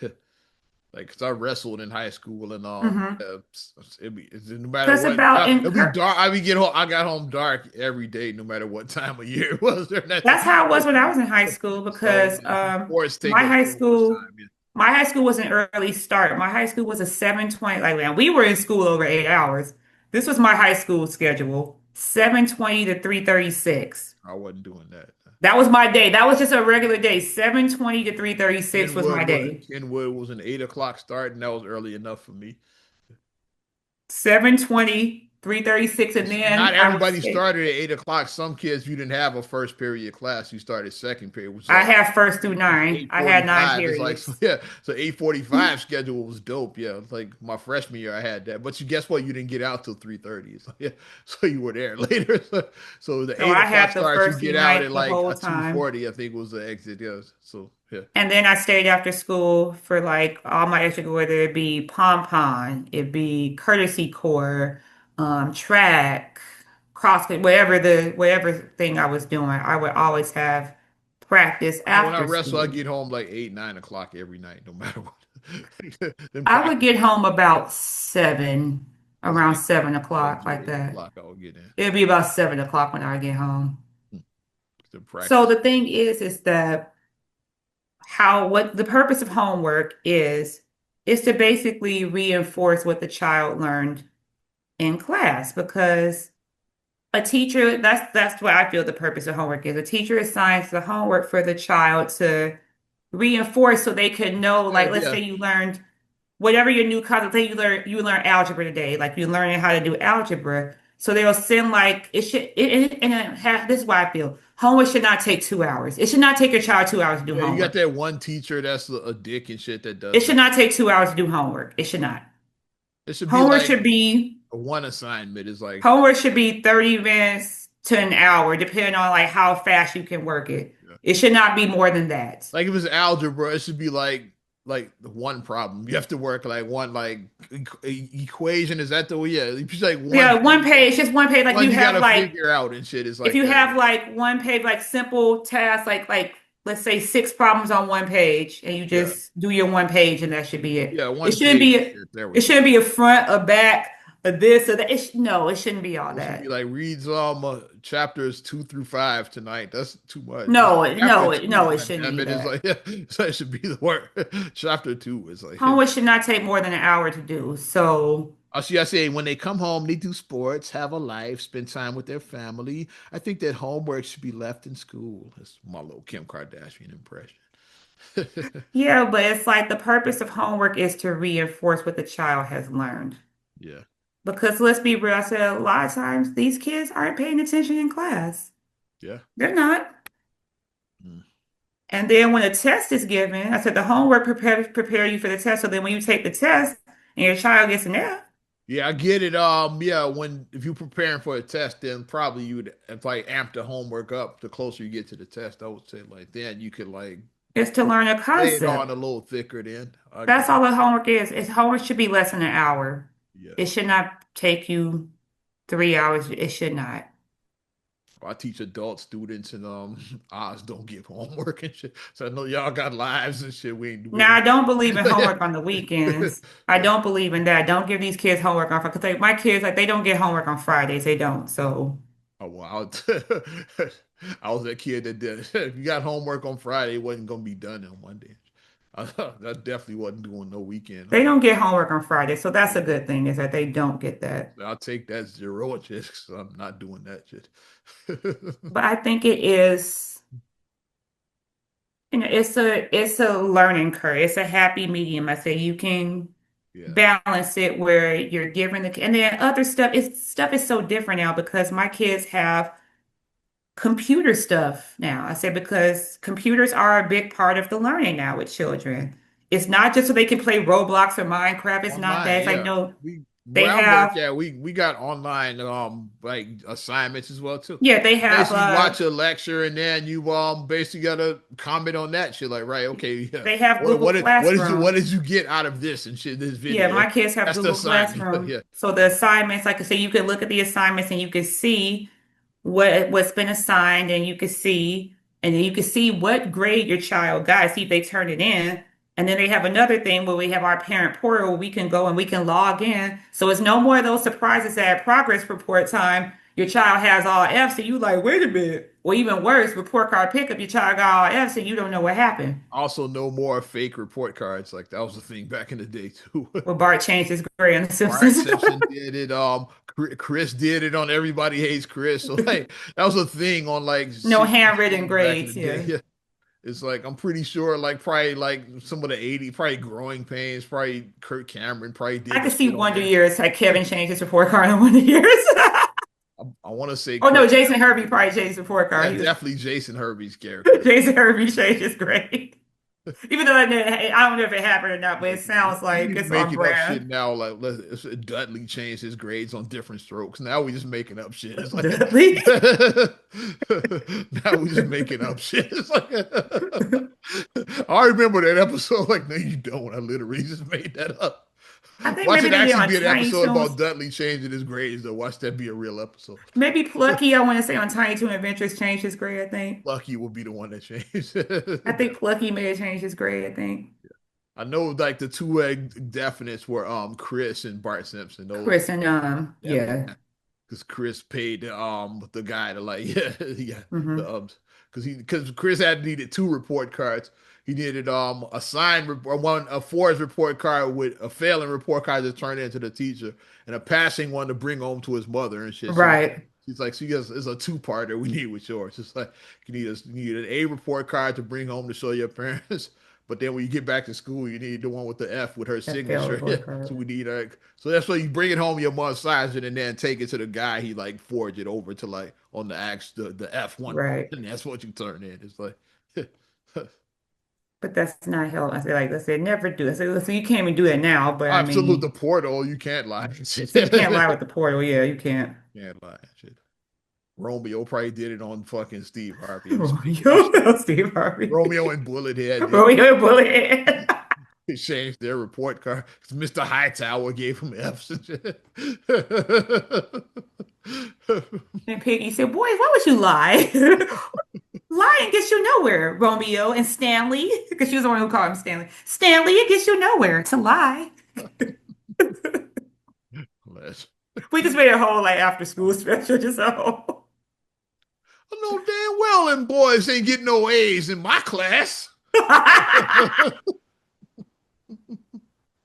[SPEAKER 1] Like, cause I wrestled in high school and
[SPEAKER 2] Hmm.
[SPEAKER 1] no matter
[SPEAKER 2] Because
[SPEAKER 1] what,
[SPEAKER 2] about
[SPEAKER 1] it'd be
[SPEAKER 2] encourage.
[SPEAKER 1] dark. I got home dark every day, no matter what time of year it was during that
[SPEAKER 2] That's how it was
[SPEAKER 1] time.
[SPEAKER 2] when I was in high school
[SPEAKER 1] So
[SPEAKER 2] because
[SPEAKER 1] sports take
[SPEAKER 2] my
[SPEAKER 1] up
[SPEAKER 2] high
[SPEAKER 1] so much
[SPEAKER 2] school
[SPEAKER 1] time. Yeah.
[SPEAKER 2] My high school was an early start. My high school was a 7:20. Like, man, we were in school over 8 hours. This was my high school schedule, 7:20 to 3:36.
[SPEAKER 1] I wasn't doing that.
[SPEAKER 2] That was my day. That was just a regular day. 7:20 to 3:36 was my day.
[SPEAKER 1] Kenwood was an 8 o'clock start, and that was early enough for me.
[SPEAKER 2] 7:20, 3:36, and then
[SPEAKER 1] Not
[SPEAKER 2] I would
[SPEAKER 1] everybody
[SPEAKER 2] say
[SPEAKER 1] started at 8 o'clock. Some kids, you didn't have a first period class. You started second period, which is
[SPEAKER 2] I
[SPEAKER 1] like
[SPEAKER 2] have first through nine.
[SPEAKER 1] eight
[SPEAKER 2] I
[SPEAKER 1] forty
[SPEAKER 2] had nine
[SPEAKER 1] five. It's like so,
[SPEAKER 2] periods.
[SPEAKER 1] yeah. So 8:45 schedule was dope. Yeah, it's like my freshman year I had that. But you guess what? You didn't get out till 3:30. So yeah, so you were there later. So the
[SPEAKER 2] So
[SPEAKER 1] eight
[SPEAKER 2] I
[SPEAKER 1] o'clock
[SPEAKER 2] had the
[SPEAKER 1] start, you
[SPEAKER 2] first
[SPEAKER 1] get
[SPEAKER 2] through
[SPEAKER 1] out
[SPEAKER 2] ninth
[SPEAKER 1] at
[SPEAKER 2] the
[SPEAKER 1] like
[SPEAKER 2] whole
[SPEAKER 1] a two
[SPEAKER 2] time.
[SPEAKER 1] forty. I think was the exit. Yes. So yeah.
[SPEAKER 2] And then I stayed after school for like all my extracurricular, whether it be pom pom, it'd be courtesy core, track, CrossFit, whatever thing I was doing, I would always have practice
[SPEAKER 1] When I
[SPEAKER 2] after
[SPEAKER 1] wrestle, I
[SPEAKER 2] school.
[SPEAKER 1] get home like 8, 9 o'clock every night, no matter what. Then
[SPEAKER 2] I would
[SPEAKER 1] practice
[SPEAKER 2] get home about seven,
[SPEAKER 1] was
[SPEAKER 2] around
[SPEAKER 1] like
[SPEAKER 2] 7 o'clock,
[SPEAKER 1] 7:30,
[SPEAKER 2] like
[SPEAKER 1] eight
[SPEAKER 2] that.
[SPEAKER 1] o'clock. I will get in.
[SPEAKER 2] It'd be about 7 o'clock when I get home.
[SPEAKER 1] Hmm. To
[SPEAKER 2] So
[SPEAKER 1] practice.
[SPEAKER 2] the thing is that what the purpose of homework is to basically reinforce what the child learned in class because a teacher that's what I feel the purpose of homework is. A teacher assigns the homework for the child to reinforce so they could know, like let's
[SPEAKER 1] Yeah.
[SPEAKER 2] say you learned whatever your new concept, say you learn algebra today, like you're learning how to do algebra. So they'll send like this is why I feel homework should not take 2 hours. It should not take your child 2 hours to do
[SPEAKER 1] Yeah, you got
[SPEAKER 2] homework.
[SPEAKER 1] that one teacher that's a dick and shit that
[SPEAKER 2] It
[SPEAKER 1] does
[SPEAKER 2] should
[SPEAKER 1] that.
[SPEAKER 2] not take 2 hours to do homework. It should not.
[SPEAKER 1] It should be
[SPEAKER 2] Homework
[SPEAKER 1] like
[SPEAKER 2] should be
[SPEAKER 1] a one assignment is like,
[SPEAKER 2] homework should be 30 minutes to an hour, depending on like how fast you can work it.
[SPEAKER 1] yeah.
[SPEAKER 2] It should not be more than that.
[SPEAKER 1] Like if it's algebra, it should be like one problem. You have to work like one like equation. Is that the way? Yeah, it's like one
[SPEAKER 2] Yeah,
[SPEAKER 1] thing
[SPEAKER 2] one page, just one page. Like
[SPEAKER 1] one
[SPEAKER 2] you
[SPEAKER 1] you
[SPEAKER 2] have
[SPEAKER 1] gotta
[SPEAKER 2] like
[SPEAKER 1] figure out and shit is
[SPEAKER 2] if
[SPEAKER 1] like
[SPEAKER 2] you
[SPEAKER 1] that.
[SPEAKER 2] have like one page, like simple tasks, like let's say six problems on one page, and you
[SPEAKER 1] Yeah,
[SPEAKER 2] just do your one page, and that should be it.
[SPEAKER 1] yeah,
[SPEAKER 2] It
[SPEAKER 1] one
[SPEAKER 2] shouldn't
[SPEAKER 1] page
[SPEAKER 2] be
[SPEAKER 1] and
[SPEAKER 2] a,
[SPEAKER 1] shit. There we
[SPEAKER 2] it
[SPEAKER 1] go.
[SPEAKER 2] shouldn't be a front, a back, a this, or that. No, it shouldn't be all
[SPEAKER 1] It should be
[SPEAKER 2] that.
[SPEAKER 1] like reads chapters 2 through 5 tonight. That's too much. It's
[SPEAKER 2] No,
[SPEAKER 1] chapter two.
[SPEAKER 2] no, it
[SPEAKER 1] God
[SPEAKER 2] shouldn't
[SPEAKER 1] damn
[SPEAKER 2] be
[SPEAKER 1] it! It's
[SPEAKER 2] that.
[SPEAKER 1] like yeah, so it should be the word. Chapter two is like
[SPEAKER 2] Homework should not take more than an hour to do. So,
[SPEAKER 1] I see. I say when they come home, they do sports, have a life, spend time with their family. I think that homework should be left in school. That's my little Kim Kardashian impression.
[SPEAKER 2] yeah, but it's like the purpose of homework is to reinforce what the child has learned.
[SPEAKER 1] Yeah,
[SPEAKER 2] Because let's be real, I said a lot of times these kids aren't paying attention in class.
[SPEAKER 1] yeah.
[SPEAKER 2] They're not.
[SPEAKER 1] Mm.
[SPEAKER 2] And then when a test is given, I said the homework prepare you for the test. So then when you take the test and your child gets an F,
[SPEAKER 1] Yeah, I get it. Yeah, when if you're preparing for a test, then probably you would if like amp the homework up the closer you get to the test. I would say like then you could like
[SPEAKER 2] it's to learn a
[SPEAKER 1] lay it on
[SPEAKER 2] concept.
[SPEAKER 1] a little thicker. Then I
[SPEAKER 2] That's
[SPEAKER 1] agree.
[SPEAKER 2] all the homework is. Homework should be less than an hour.
[SPEAKER 1] Yeah.
[SPEAKER 2] It should not take you 3 hours. It should not.
[SPEAKER 1] I teach adult students and Oz don't give homework and shit. So I know y'all got lives and shit.
[SPEAKER 2] Now, I don't believe in
[SPEAKER 1] Yeah.
[SPEAKER 2] homework on the weekends. I don't believe in that. Don't give these kids homework on because my kids like they don't get homework on Fridays. They don't. So
[SPEAKER 1] Oh wow. I was that kid that did if you got homework on Friday, it wasn't gonna be done on Monday. I definitely wasn't doing no weekend
[SPEAKER 2] they
[SPEAKER 1] homework.
[SPEAKER 2] don't get homework on Friday. So that's a good thing is that they don't get that.
[SPEAKER 1] I'll take that zero shit 'cause I'm not doing that shit.
[SPEAKER 2] But I think it is, it's a learning curve. It's a happy medium. I say you can
[SPEAKER 1] Yeah.
[SPEAKER 2] balance it where you're giving and then other stuff is so different now because my kids have computer stuff now. I say because computers are a big part of the learning now with children. It's not just so they can play Roblox or Minecraft. It's not that.
[SPEAKER 1] Online,
[SPEAKER 2] It's like
[SPEAKER 1] yeah.
[SPEAKER 2] no,
[SPEAKER 1] We
[SPEAKER 2] they
[SPEAKER 1] where I work
[SPEAKER 2] have
[SPEAKER 1] at, we got online like assignments as well too.
[SPEAKER 2] yeah, they have
[SPEAKER 1] Basically watch a lecture and then you basically gotta comment on that shit like right okay yeah
[SPEAKER 2] they have Google
[SPEAKER 1] what
[SPEAKER 2] Classroom.
[SPEAKER 1] did you get out of this and shit this
[SPEAKER 2] Yeah,
[SPEAKER 1] video
[SPEAKER 2] my kids have
[SPEAKER 1] that's the
[SPEAKER 2] Google
[SPEAKER 1] assignment
[SPEAKER 2] Classroom.
[SPEAKER 1] yeah
[SPEAKER 2] So the assignments, like I say, you can look at the assignments and you can see what's been assigned and you can see what grade your child got, see if they turned it in. And then they have another thing where we have our parent portal where we can go and we can log in. So it's no more of those surprises at progress report time. Your child has all F's, so you like, wait a minute. Or even worse, report card pickup, your child got all F's and you don't know what happened.
[SPEAKER 1] Also, no more fake report cards. Like that was the thing back in the day too.
[SPEAKER 2] Well, Bart changed his grade on The
[SPEAKER 1] Bart
[SPEAKER 2] Simpsons.
[SPEAKER 1] Simpson did it. Chris did it on Everybody Hates Chris. So like that was a thing on like
[SPEAKER 2] No
[SPEAKER 1] 60
[SPEAKER 2] handwritten
[SPEAKER 1] shows back in the
[SPEAKER 2] grades,
[SPEAKER 1] day.
[SPEAKER 2] yeah.
[SPEAKER 1] Yeah. It's like I'm pretty sure like probably like some of the 80, probably Growing Pains, probably Kurt Cameron probably
[SPEAKER 2] I
[SPEAKER 1] did the
[SPEAKER 2] could see
[SPEAKER 1] shit on
[SPEAKER 2] Wonder
[SPEAKER 1] there.
[SPEAKER 2] Years, like Kevin changed his report card on Wonder Years.
[SPEAKER 1] I want to say
[SPEAKER 2] Oh no,
[SPEAKER 1] Kurt
[SPEAKER 2] Jason
[SPEAKER 1] Cameron.
[SPEAKER 2] Hervey probably changed his report
[SPEAKER 1] Yeah,
[SPEAKER 2] card. He was
[SPEAKER 1] definitely Jason Hervey's character.
[SPEAKER 2] Jason Hervey changed his grade. Even though I don't know if it happened or not, but it sounds
[SPEAKER 1] We
[SPEAKER 2] like
[SPEAKER 1] just
[SPEAKER 2] it's on
[SPEAKER 1] making up
[SPEAKER 2] brand.
[SPEAKER 1] shit now. Like Dudley changed his grades on different strokes. Now we just making up shit. It's like
[SPEAKER 2] Dudley.
[SPEAKER 1] now we just making up shit. It's like I remember that episode. Like, no, you don't. I literally just made that up.
[SPEAKER 2] I think
[SPEAKER 1] Watch
[SPEAKER 2] maybe
[SPEAKER 1] it
[SPEAKER 2] they did
[SPEAKER 1] actually
[SPEAKER 2] on
[SPEAKER 1] be an
[SPEAKER 2] Tiny
[SPEAKER 1] episode
[SPEAKER 2] Toons.
[SPEAKER 1] about Dudley changing his grades. Though, watch that be a real episode.
[SPEAKER 2] Maybe Plucky, I want to say on Tiny Toon Adventures changed his grade, I think.
[SPEAKER 1] Lucky will be the one that changed.
[SPEAKER 2] I think Plucky may have changed his grade, I think.
[SPEAKER 1] I know, like the two definites were Chris and Bart Simpson. Those
[SPEAKER 2] Chris and
[SPEAKER 1] definitely
[SPEAKER 2] yeah.
[SPEAKER 1] because Chris paid the guy to like yeah yeah the
[SPEAKER 2] Hmm.
[SPEAKER 1] because Chris had needed two report cards. He needed a signed or one a forged report card with a failing report card to turn into the teacher and a passing one to bring home to his mother and shit. So
[SPEAKER 2] Right.
[SPEAKER 1] she's like, she has it's a two-parter we need with yours. It's like you need an A report card to bring home to show your parents. But then when you get back to school, you need the one with the F with her
[SPEAKER 2] That failed
[SPEAKER 1] signature. Yeah.
[SPEAKER 2] report
[SPEAKER 1] So
[SPEAKER 2] card.
[SPEAKER 1] we need so that's why you bring it home your mother signs it and then take it to the guy. He like forge it over to like on the ax the F1 part.
[SPEAKER 2] Right.
[SPEAKER 1] And that's what you turn in. It's like
[SPEAKER 2] But that's not help. I said, never do. I said, so you can't even do it now, but I
[SPEAKER 1] absolute the
[SPEAKER 2] mean,
[SPEAKER 1] portal. You can't lie.
[SPEAKER 2] so you can't lie with the portal. Yeah, you can't.
[SPEAKER 1] Can't lie. Shit. Romeo probably did it on fucking Steve Harvey. I'm just making up
[SPEAKER 2] Romeo,
[SPEAKER 1] shit.
[SPEAKER 2] no, Steve Harvey.
[SPEAKER 1] Romeo and Bullethead did
[SPEAKER 2] Romeo and Bullet.
[SPEAKER 1] they changed their report card. Mr. Hightower gave him F's and shit.
[SPEAKER 2] And Piggy said, boys, why would you lie? Lying gets you nowhere, Romeo and Stanley, because she was the one who called him Stanley. Stanley, it gets you nowhere to lie. We just made a whole like after school special just a whole.
[SPEAKER 1] I know damn well them boys ain't getting no A's in my class.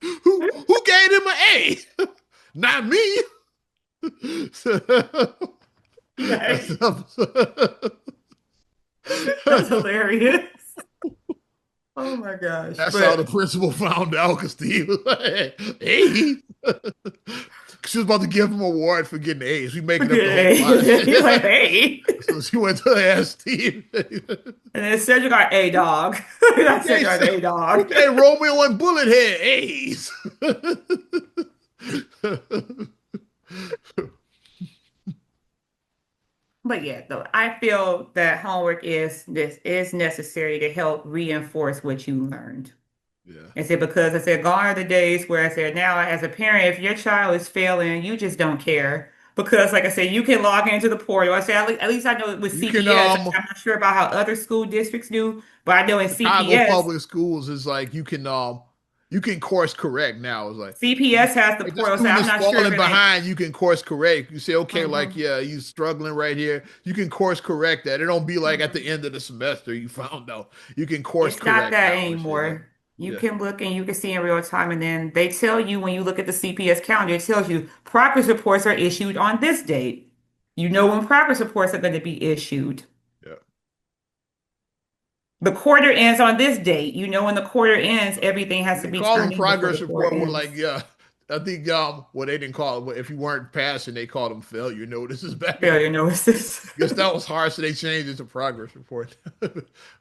[SPEAKER 1] Who gave him an A? Not me.
[SPEAKER 2] Right. That's hilarious. Oh my gosh.
[SPEAKER 1] That's how the
[SPEAKER 2] But
[SPEAKER 1] principal found out because Steve was like, hey. She was about to give him an award for getting A's. We making up the whole
[SPEAKER 2] he's like,
[SPEAKER 1] line.
[SPEAKER 2] hey.
[SPEAKER 1] So she went to ask Steve.
[SPEAKER 2] And then Cedric got a dog. That's
[SPEAKER 1] Okay,
[SPEAKER 2] Cedric got a dog.
[SPEAKER 1] okay, Romeo and Bullethead A's.
[SPEAKER 2] But yeah, though I feel that homework is necessary to help reinforce what you learned.
[SPEAKER 1] Yeah.
[SPEAKER 2] I said because I said gone are the days where I said now as a parent, if your child is failing, you just don't care. Because like I said, you can log into the portal. I said at least I know with
[SPEAKER 1] You can
[SPEAKER 2] CPS. I'm not sure about how other school districts do, but I know in
[SPEAKER 1] Chicago
[SPEAKER 2] CPS,
[SPEAKER 1] public schools is like you can course correct now. It's
[SPEAKER 2] CPS has the
[SPEAKER 1] like the
[SPEAKER 2] portal. So
[SPEAKER 1] student
[SPEAKER 2] I'm
[SPEAKER 1] is
[SPEAKER 2] not sure if
[SPEAKER 1] falling
[SPEAKER 2] it ain't.
[SPEAKER 1] behind, you can course correct. You say, okay, like,
[SPEAKER 2] Mhm,
[SPEAKER 1] yeah, you struggling right here. You can course correct that. It don't be like at the
[SPEAKER 2] mhm.
[SPEAKER 1] end of the semester you found out. You can course
[SPEAKER 2] It's not
[SPEAKER 1] correct
[SPEAKER 2] that
[SPEAKER 1] now and shit. Like,
[SPEAKER 2] anymore. You
[SPEAKER 1] yeah.
[SPEAKER 2] can look and you can see in real time, and then they tell you when you look at the CPS calendar, it tells you progress reports are issued on this date. You know when progress reports are going to be issued.
[SPEAKER 1] Yeah.
[SPEAKER 2] The quarter ends on this date. You know when the quarter ends, everything has to
[SPEAKER 1] They
[SPEAKER 2] be
[SPEAKER 1] call them
[SPEAKER 2] turned in before the
[SPEAKER 1] progress
[SPEAKER 2] quarter
[SPEAKER 1] report with like,
[SPEAKER 2] ends.
[SPEAKER 1] yeah. I think well they didn't call it if you weren't passing, they called them failure notices back in the
[SPEAKER 2] Failure notices.
[SPEAKER 1] guess that was hard, so they changed it to progress report.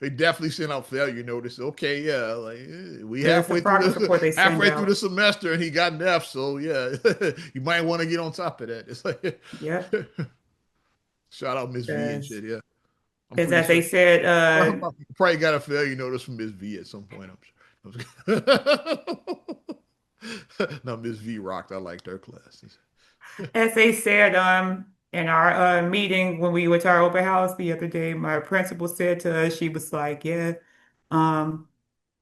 [SPEAKER 1] They definitely sent out failure notice. Okay, yeah, like we
[SPEAKER 2] Yeah, it's the progress report they send
[SPEAKER 1] halfway through the
[SPEAKER 2] out.
[SPEAKER 1] semester, and he got an F. So yeah, you might want to get on top of that. It's like
[SPEAKER 2] Yep.
[SPEAKER 1] shout out Miss V and
[SPEAKER 2] Because
[SPEAKER 1] shit. Yeah, I'm
[SPEAKER 2] because
[SPEAKER 1] pretty
[SPEAKER 2] as
[SPEAKER 1] sure
[SPEAKER 2] they said,
[SPEAKER 1] probably got a failure notice from Miss V at some point. I'm sure. No, Miss V rocked. I liked her class.
[SPEAKER 2] as they said, in our meeting when we went to our open house the other day, my principal said to us, she was like, "Yeah, um,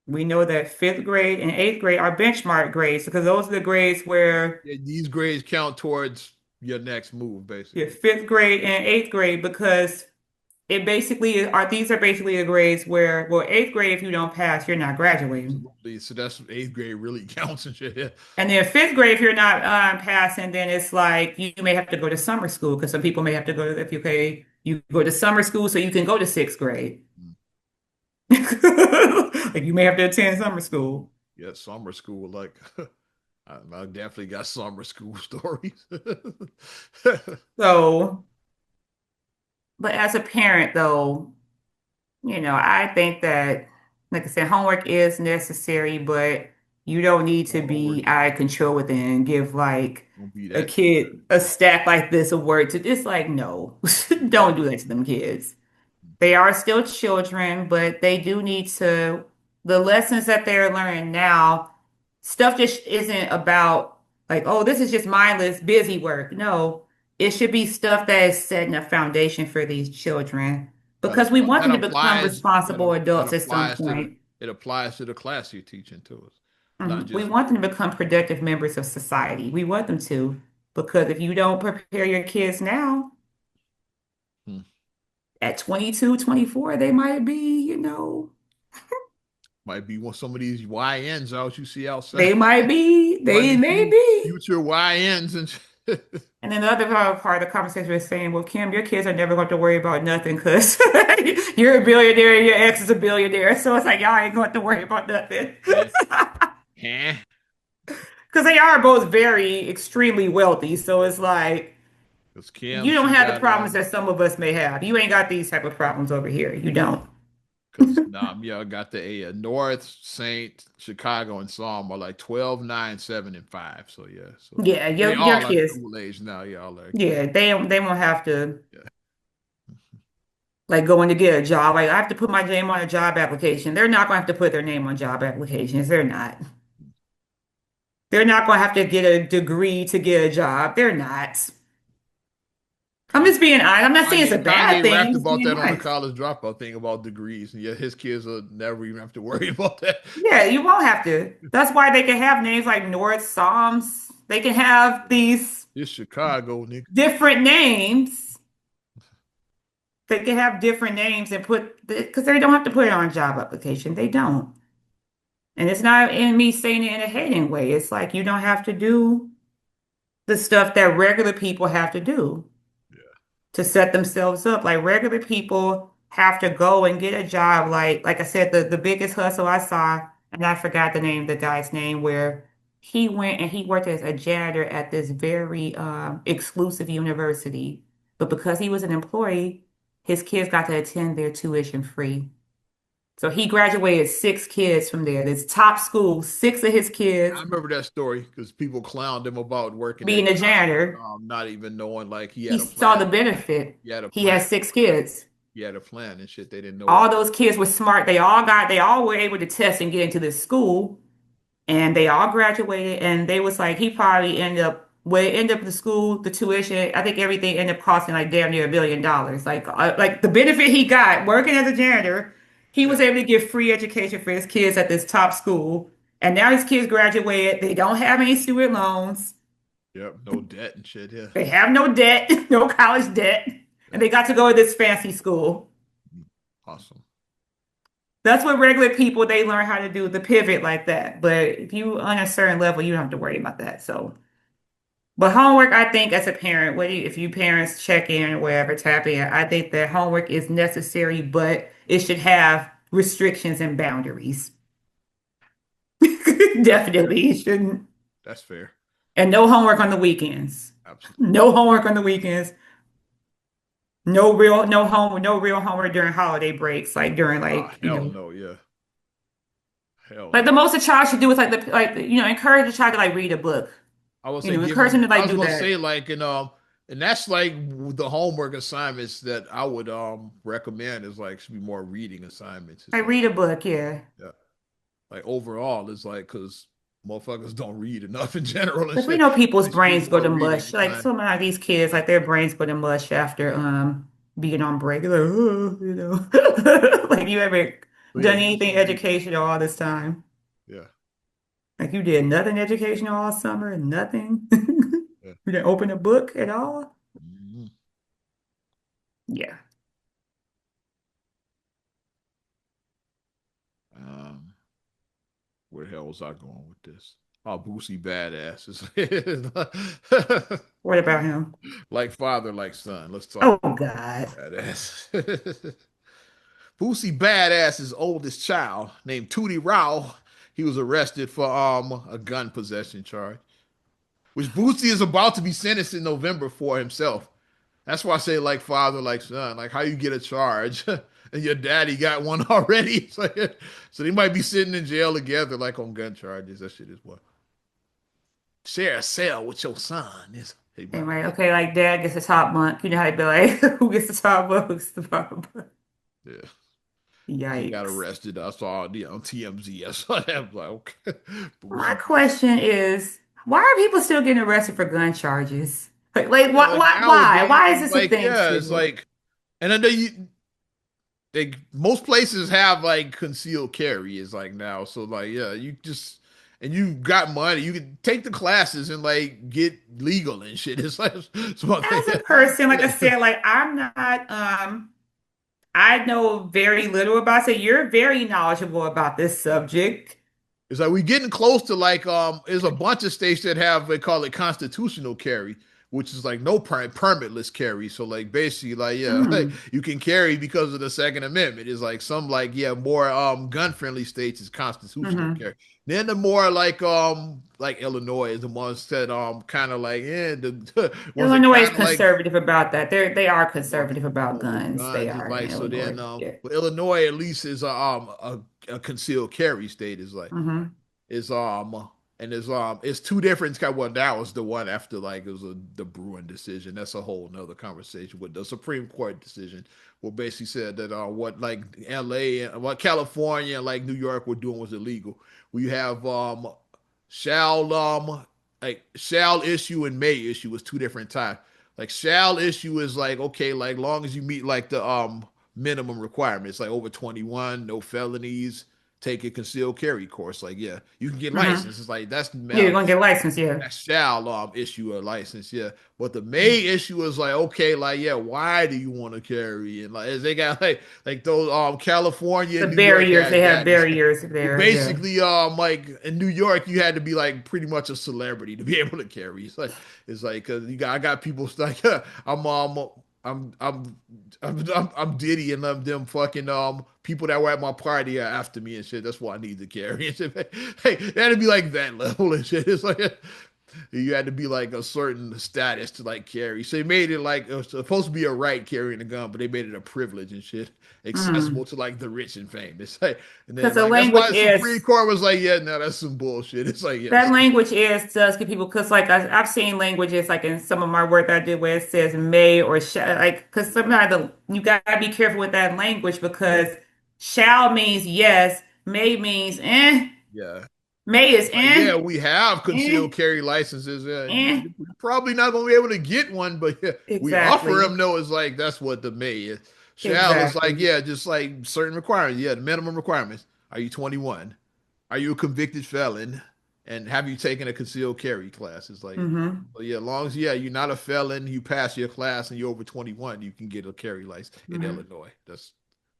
[SPEAKER 2] we know that fifth grade and eighth grade are benchmark grades because those are the grades where
[SPEAKER 1] Yeah, these grades count towards your next move,
[SPEAKER 2] your
[SPEAKER 1] basically.
[SPEAKER 2] fifth grade and eighth grade because." it basically are these are basically the grades where, well, eighth grade, if you don't pass, you're not graduating.
[SPEAKER 1] Absolutely. So that's eighth grade really counts and shit. Yeah.
[SPEAKER 2] And then fifth grade, if you're not passing, then it's like you may have to go to summer school because some people may have to go to, if you okay, you go to summer school so you can go to sixth grade.
[SPEAKER 1] Mm.
[SPEAKER 2] Like you may have to attend summer school.
[SPEAKER 1] Yeah, summer school. Like, I definitely got summer school stories.
[SPEAKER 2] So, but as a parent, though, I think that, like I said, homework is necessary, but you don't need to
[SPEAKER 1] Homework
[SPEAKER 2] be out of control with it and give like
[SPEAKER 1] don't be
[SPEAKER 2] a
[SPEAKER 1] that.
[SPEAKER 2] kid a stack like this of work to. It's like, no, don't do that to them kids. They are still children, but they do need to, the lessons that they're learning now, stuff just isn't about like, oh, this is just mindless, busy work. No, it should be stuff that is setting a foundation for these children because we want
[SPEAKER 1] That
[SPEAKER 2] them to become
[SPEAKER 1] applies.
[SPEAKER 2] responsible
[SPEAKER 1] That
[SPEAKER 2] adults at some
[SPEAKER 1] applies to the.
[SPEAKER 2] point.
[SPEAKER 1] It applies to the class you're teaching to us, not
[SPEAKER 2] We
[SPEAKER 1] just.
[SPEAKER 2] want them to become productive members of society. We want them to, because if you don't prepare your kids now,
[SPEAKER 1] Hmm.
[SPEAKER 2] at 22, 24, they might be,
[SPEAKER 1] Might be one some of these YNs out you see outside.
[SPEAKER 2] they might be,
[SPEAKER 1] Might
[SPEAKER 2] they
[SPEAKER 1] be
[SPEAKER 2] may be.
[SPEAKER 1] future YNs and shit.
[SPEAKER 2] And then the other part of the conversation was saying, well, Kim, your kids are never going to worry about nothing because you're a billionaire and your ex is a billionaire. So it's like, y'all ain't going to worry about nothing.
[SPEAKER 1] Eh, eh.
[SPEAKER 2] Because they are both very extremely wealthy. So it's like,
[SPEAKER 1] Because Kim,
[SPEAKER 2] you don't
[SPEAKER 1] she
[SPEAKER 2] have the
[SPEAKER 1] got
[SPEAKER 2] problems that some of us may have. You ain't got these type of problems over here. You don't.
[SPEAKER 1] because yeah, I got the North, Saint, Chicago, and Psalm are like 12, 9, 7, and 5. So yeah, so
[SPEAKER 2] Yeah,
[SPEAKER 1] they
[SPEAKER 2] your
[SPEAKER 1] all are
[SPEAKER 2] kids.
[SPEAKER 1] school age now. Y'all are
[SPEAKER 2] Yeah, they won't have to
[SPEAKER 1] yeah.
[SPEAKER 2] like going to get a job. Like I have to put my name on a job application. They're not going to have to put their name on job applications. They're not. They're not going to have to get a degree to get a job. They're not. I'm
[SPEAKER 1] Kanye,
[SPEAKER 2] just being honest. I'm not saying it's a bad
[SPEAKER 1] Kanye
[SPEAKER 2] thing. I'm
[SPEAKER 1] rapped
[SPEAKER 2] just
[SPEAKER 1] about
[SPEAKER 2] being
[SPEAKER 1] that on the
[SPEAKER 2] nice.
[SPEAKER 1] college dropout thing about degrees, and yet his kids will never even have to worry about that.
[SPEAKER 2] Yeah, you won't have to. That's why they can have names like North Psalms. They can have these
[SPEAKER 1] It's Chicago, nigga.
[SPEAKER 2] different names. They can have different names and put because they don't have to put it on a job application. They don't. And it's not in me saying it in a hating way. It's like you don't have to do the stuff that regular people have to do
[SPEAKER 1] Yeah,
[SPEAKER 2] to set themselves up. Like regular people have to go and get a job. Like I said, the biggest hustle I saw, and I forgot the name, the guy's name, where he went and he worked as a janitor at this very exclusive university. But because he was an employee, his kids got to attend their tuition free. So he graduated six kids from there. This top school, six of his
[SPEAKER 1] I
[SPEAKER 2] kids
[SPEAKER 1] remember that story because people clowned him about working at
[SPEAKER 2] being a janitor.
[SPEAKER 1] not even knowing like he
[SPEAKER 2] He
[SPEAKER 1] had a
[SPEAKER 2] saw the
[SPEAKER 1] plan.
[SPEAKER 2] benefit.
[SPEAKER 1] He had a
[SPEAKER 2] He
[SPEAKER 1] plan.
[SPEAKER 2] has six kids.
[SPEAKER 1] He had a plan and shit. They didn't know what.
[SPEAKER 2] All those kids were smart. They all were able to test and get into this school, and they all graduated. And they was like, he probably ended up, well, it ended up the school, the tuition. I think everything ended up costing like damn near $1 billion. Like the benefit he got working as a janitor, he
[SPEAKER 1] Yeah,
[SPEAKER 2] was able to get free education for his kids at this top school. And now his kids graduated. They don't have any student loans.
[SPEAKER 1] yep, no debt and shit. Yeah,
[SPEAKER 2] They have no debt, no college debt, and
[SPEAKER 1] yeah.
[SPEAKER 2] they got to go to this fancy school.
[SPEAKER 1] Mm, awesome.
[SPEAKER 2] That's what regular people they learn how to do the pivot like that. But if you on a certain level, you don't have to worry about that. So, but homework, I think as a parent, if you parents check in or whatever, tap in, I think that homework is necessary, but it should have restrictions and boundaries.
[SPEAKER 1] That's fair.
[SPEAKER 2] Definitely, it shouldn't.
[SPEAKER 1] That's fair.
[SPEAKER 2] And no homework on the weekends.
[SPEAKER 1] Absolutely.
[SPEAKER 2] No homework on the weekends. No real homework during holiday breaks, like during
[SPEAKER 1] Ah,
[SPEAKER 2] like,
[SPEAKER 1] hell no. Yeah, hell
[SPEAKER 2] like the
[SPEAKER 1] no.
[SPEAKER 2] most a child should do is encourage the child to like read a book.
[SPEAKER 1] I would say give
[SPEAKER 2] Encourage
[SPEAKER 1] them.
[SPEAKER 2] them to
[SPEAKER 1] I
[SPEAKER 2] like
[SPEAKER 1] was
[SPEAKER 2] do
[SPEAKER 1] gonna say
[SPEAKER 2] that.
[SPEAKER 1] like and that's like the homework assignments that I would recommend is like should be more reading assignments. It's
[SPEAKER 2] Like
[SPEAKER 1] like
[SPEAKER 2] read a book, yeah.
[SPEAKER 1] yeah, like overall it's like because motherfuckers don't read enough in general and
[SPEAKER 2] Because we
[SPEAKER 1] shit.
[SPEAKER 2] know people's
[SPEAKER 1] There should be
[SPEAKER 2] brains go
[SPEAKER 1] more
[SPEAKER 2] to
[SPEAKER 1] reading
[SPEAKER 2] mush. Like
[SPEAKER 1] assignments.
[SPEAKER 2] some of these kids, like their brains go to mush after being on break. Like, oh, like you ever
[SPEAKER 1] So yeah,
[SPEAKER 2] done
[SPEAKER 1] do
[SPEAKER 2] anything
[SPEAKER 1] some reading.
[SPEAKER 2] educational all this time?
[SPEAKER 1] Yeah,
[SPEAKER 2] Like you did nothing educational all summer, nothing.
[SPEAKER 1] yeah.
[SPEAKER 2] You didn't open a book at all?
[SPEAKER 1] Mhm.
[SPEAKER 2] Yeah.
[SPEAKER 1] Where the hell was I going with this? Oh, Boosie badass.
[SPEAKER 2] What about him?
[SPEAKER 1] Like father, like son. Let's talk
[SPEAKER 2] Oh
[SPEAKER 1] about
[SPEAKER 2] God.
[SPEAKER 1] badass. Boosie Badass's oldest child, named Tootie Rao, he was arrested for a gun possession charge, which Boosie is about to be sentenced in November for himself. That's why I say like father, like son. Like how you get a charge and your daddy got one already. It's like, so they might be sitting in jail together, like on gun charges. That shit is what share a cell with your son. Is he
[SPEAKER 2] And
[SPEAKER 1] might
[SPEAKER 2] right,
[SPEAKER 1] be
[SPEAKER 2] okay, like dad gets the top bunk. You know how they be like, who gets the top bunk? Who gets the bottom bunk?
[SPEAKER 1] yeah. He got
[SPEAKER 2] Yikes.
[SPEAKER 1] arrested. I saw it on TMZ. I saw that. I was like, okay,
[SPEAKER 2] My
[SPEAKER 1] Boosie.
[SPEAKER 2] question is, why are people still getting arrested for gun charges? Like
[SPEAKER 1] Yeah,
[SPEAKER 2] why,
[SPEAKER 1] like
[SPEAKER 2] why, why?
[SPEAKER 1] nowadays,
[SPEAKER 2] Why is
[SPEAKER 1] it's
[SPEAKER 2] this a
[SPEAKER 1] like
[SPEAKER 2] thing
[SPEAKER 1] yeah, it's
[SPEAKER 2] still?
[SPEAKER 1] like, and I know they most places have like concealed carry is like now. So like yeah, you just and you got money, you can take the classes and like get legal and shit. It's like it's about
[SPEAKER 2] As a
[SPEAKER 1] yeah.
[SPEAKER 2] person, like I
[SPEAKER 1] Yeah.
[SPEAKER 2] said, like I'm not I know very little about it. You're very knowledgeable about this subject.
[SPEAKER 1] It's like we getting close to like there's a bunch of states that have they call it constitutional carry, which is like no permitless carry. So like basically like yeah, like
[SPEAKER 2] Mm,
[SPEAKER 1] you can carry because of the Second Amendment. It's like some like yeah more gun friendly states is constitutional
[SPEAKER 2] hmm
[SPEAKER 1] carry. Then the more like Illinois is the ones that kind of like the ones that
[SPEAKER 2] Illinois is
[SPEAKER 1] kind of like
[SPEAKER 2] conservative about that. They are
[SPEAKER 1] more
[SPEAKER 2] conservative about
[SPEAKER 1] more with
[SPEAKER 2] guns. They
[SPEAKER 1] guns and
[SPEAKER 2] are in
[SPEAKER 1] like so then
[SPEAKER 2] Illinois. Yeah.
[SPEAKER 1] but Illinois at least is a concealed carry state is like
[SPEAKER 2] hmm
[SPEAKER 1] is and it's two different kind. Well, that was the one after like it was the Bruin decision. That's a whole nother conversation with the Supreme Court decision, where basically said that what like L.A. and what California and like New York were doing was illegal. We have shall like shall issue and may issue is two different times. Like shall issue is like okay, like long as you meet like the minimum requirements, like over 21, no felonies, take a concealed carry course. Like, yeah, you can get
[SPEAKER 2] hmm
[SPEAKER 1] licensed. It's like that's
[SPEAKER 2] Yeah, you're gonna get licensed. Yeah.
[SPEAKER 1] that shall issue a license. Yeah, but the may issue is like okay, like yeah, why do you want to carry? And like as they got like those California
[SPEAKER 2] The
[SPEAKER 1] and New York
[SPEAKER 2] barriers, they
[SPEAKER 1] had
[SPEAKER 2] have
[SPEAKER 1] that. It's
[SPEAKER 2] barriers
[SPEAKER 1] well,
[SPEAKER 2] there. Yeah.
[SPEAKER 1] basically like in New York you had to be like pretty much a celebrity to be able to carry. It's like you got I got people like I'm I'm I'm Diddy and them fucking people that were at my party are after me and shit. That's why I need to carry and shit. Hey, that'd be like that level and shit. It's like you had to be like a certain status to like carry. So they made it like it was supposed to be a right carrying a gun, but they made it a privilege and shit, accessible
[SPEAKER 2] Mm.
[SPEAKER 1] to like the rich and famous. Like, and
[SPEAKER 2] Because
[SPEAKER 1] then
[SPEAKER 2] the
[SPEAKER 1] like that's
[SPEAKER 2] language
[SPEAKER 1] why the Supreme
[SPEAKER 2] is
[SPEAKER 1] Court was like, yeah, no, that's some bullshit. It's like,
[SPEAKER 2] that
[SPEAKER 1] yes,
[SPEAKER 2] language is does get people because like I've seen languages like in some of my work that I did where it says may or shall like because sometimes you gotta be careful with that language because shall means yes, may means
[SPEAKER 1] yeah.
[SPEAKER 2] may is
[SPEAKER 1] Like, yeah, we have
[SPEAKER 2] eh,
[SPEAKER 1] concealed carry licenses. Yeah,
[SPEAKER 2] eh.
[SPEAKER 1] you're probably not gonna be able to get one, but yeah, we offer
[SPEAKER 2] Exactly.
[SPEAKER 1] them. No, it's like that's what the may is. Shall is like
[SPEAKER 2] Exactly.
[SPEAKER 1] yeah, just like certain requirements. Yeah, the minimum requirements. Are you 21? Are you a convicted felon? And have you taken a concealed carry class? It's like,
[SPEAKER 2] hmm
[SPEAKER 1] well, yeah, as long as yeah, you're not a felon, you pass your class, and you're over 21, you can get a carry license in
[SPEAKER 2] hmm
[SPEAKER 1] Illinois.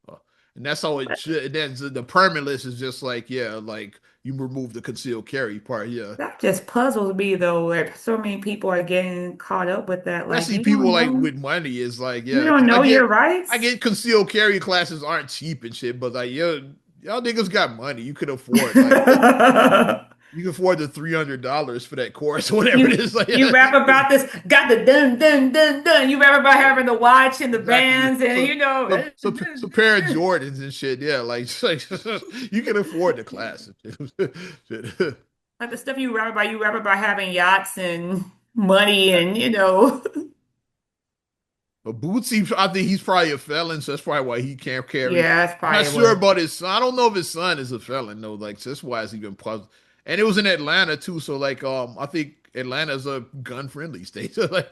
[SPEAKER 1] Uh, and that's how it should. And then the permit list is just like yeah, like you remove the concealed carry part. Yeah,
[SPEAKER 2] That just puzzles me though. Like so many people are getting caught up with that. Like
[SPEAKER 1] especially people like with money is like
[SPEAKER 2] you
[SPEAKER 1] yeah,
[SPEAKER 2] don't
[SPEAKER 1] because
[SPEAKER 2] know your
[SPEAKER 1] I
[SPEAKER 2] rights.
[SPEAKER 1] get concealed carry classes aren't cheap and shit, but like yeah, y'all niggas got money, you could afford like you can afford the $300 for that course or whatever it
[SPEAKER 2] You
[SPEAKER 1] is. Like,
[SPEAKER 2] you
[SPEAKER 1] yeah,
[SPEAKER 2] rap about this, got the dun dun dun dun. You rap about
[SPEAKER 1] yeah,
[SPEAKER 2] having the watch and the
[SPEAKER 1] exactly.
[SPEAKER 2] bands and
[SPEAKER 1] So,
[SPEAKER 2] you know
[SPEAKER 1] so pair of Jordans and shit. Yeah, like you can afford the class. Shit.
[SPEAKER 2] like the stuff you rap about. You rap about having yachts and money and you know.
[SPEAKER 1] But Bootsy, I think he's probably a felon, so that's probably why he can't carry.
[SPEAKER 2] Yeah, that's
[SPEAKER 1] I'm not
[SPEAKER 2] probably
[SPEAKER 1] sure
[SPEAKER 2] what.
[SPEAKER 1] about his son. I don't know if his son is a felon though. Like, so that's why it's even puzzled. And it was in Atlanta too, so like I think Atlanta's a gun friendly state. So like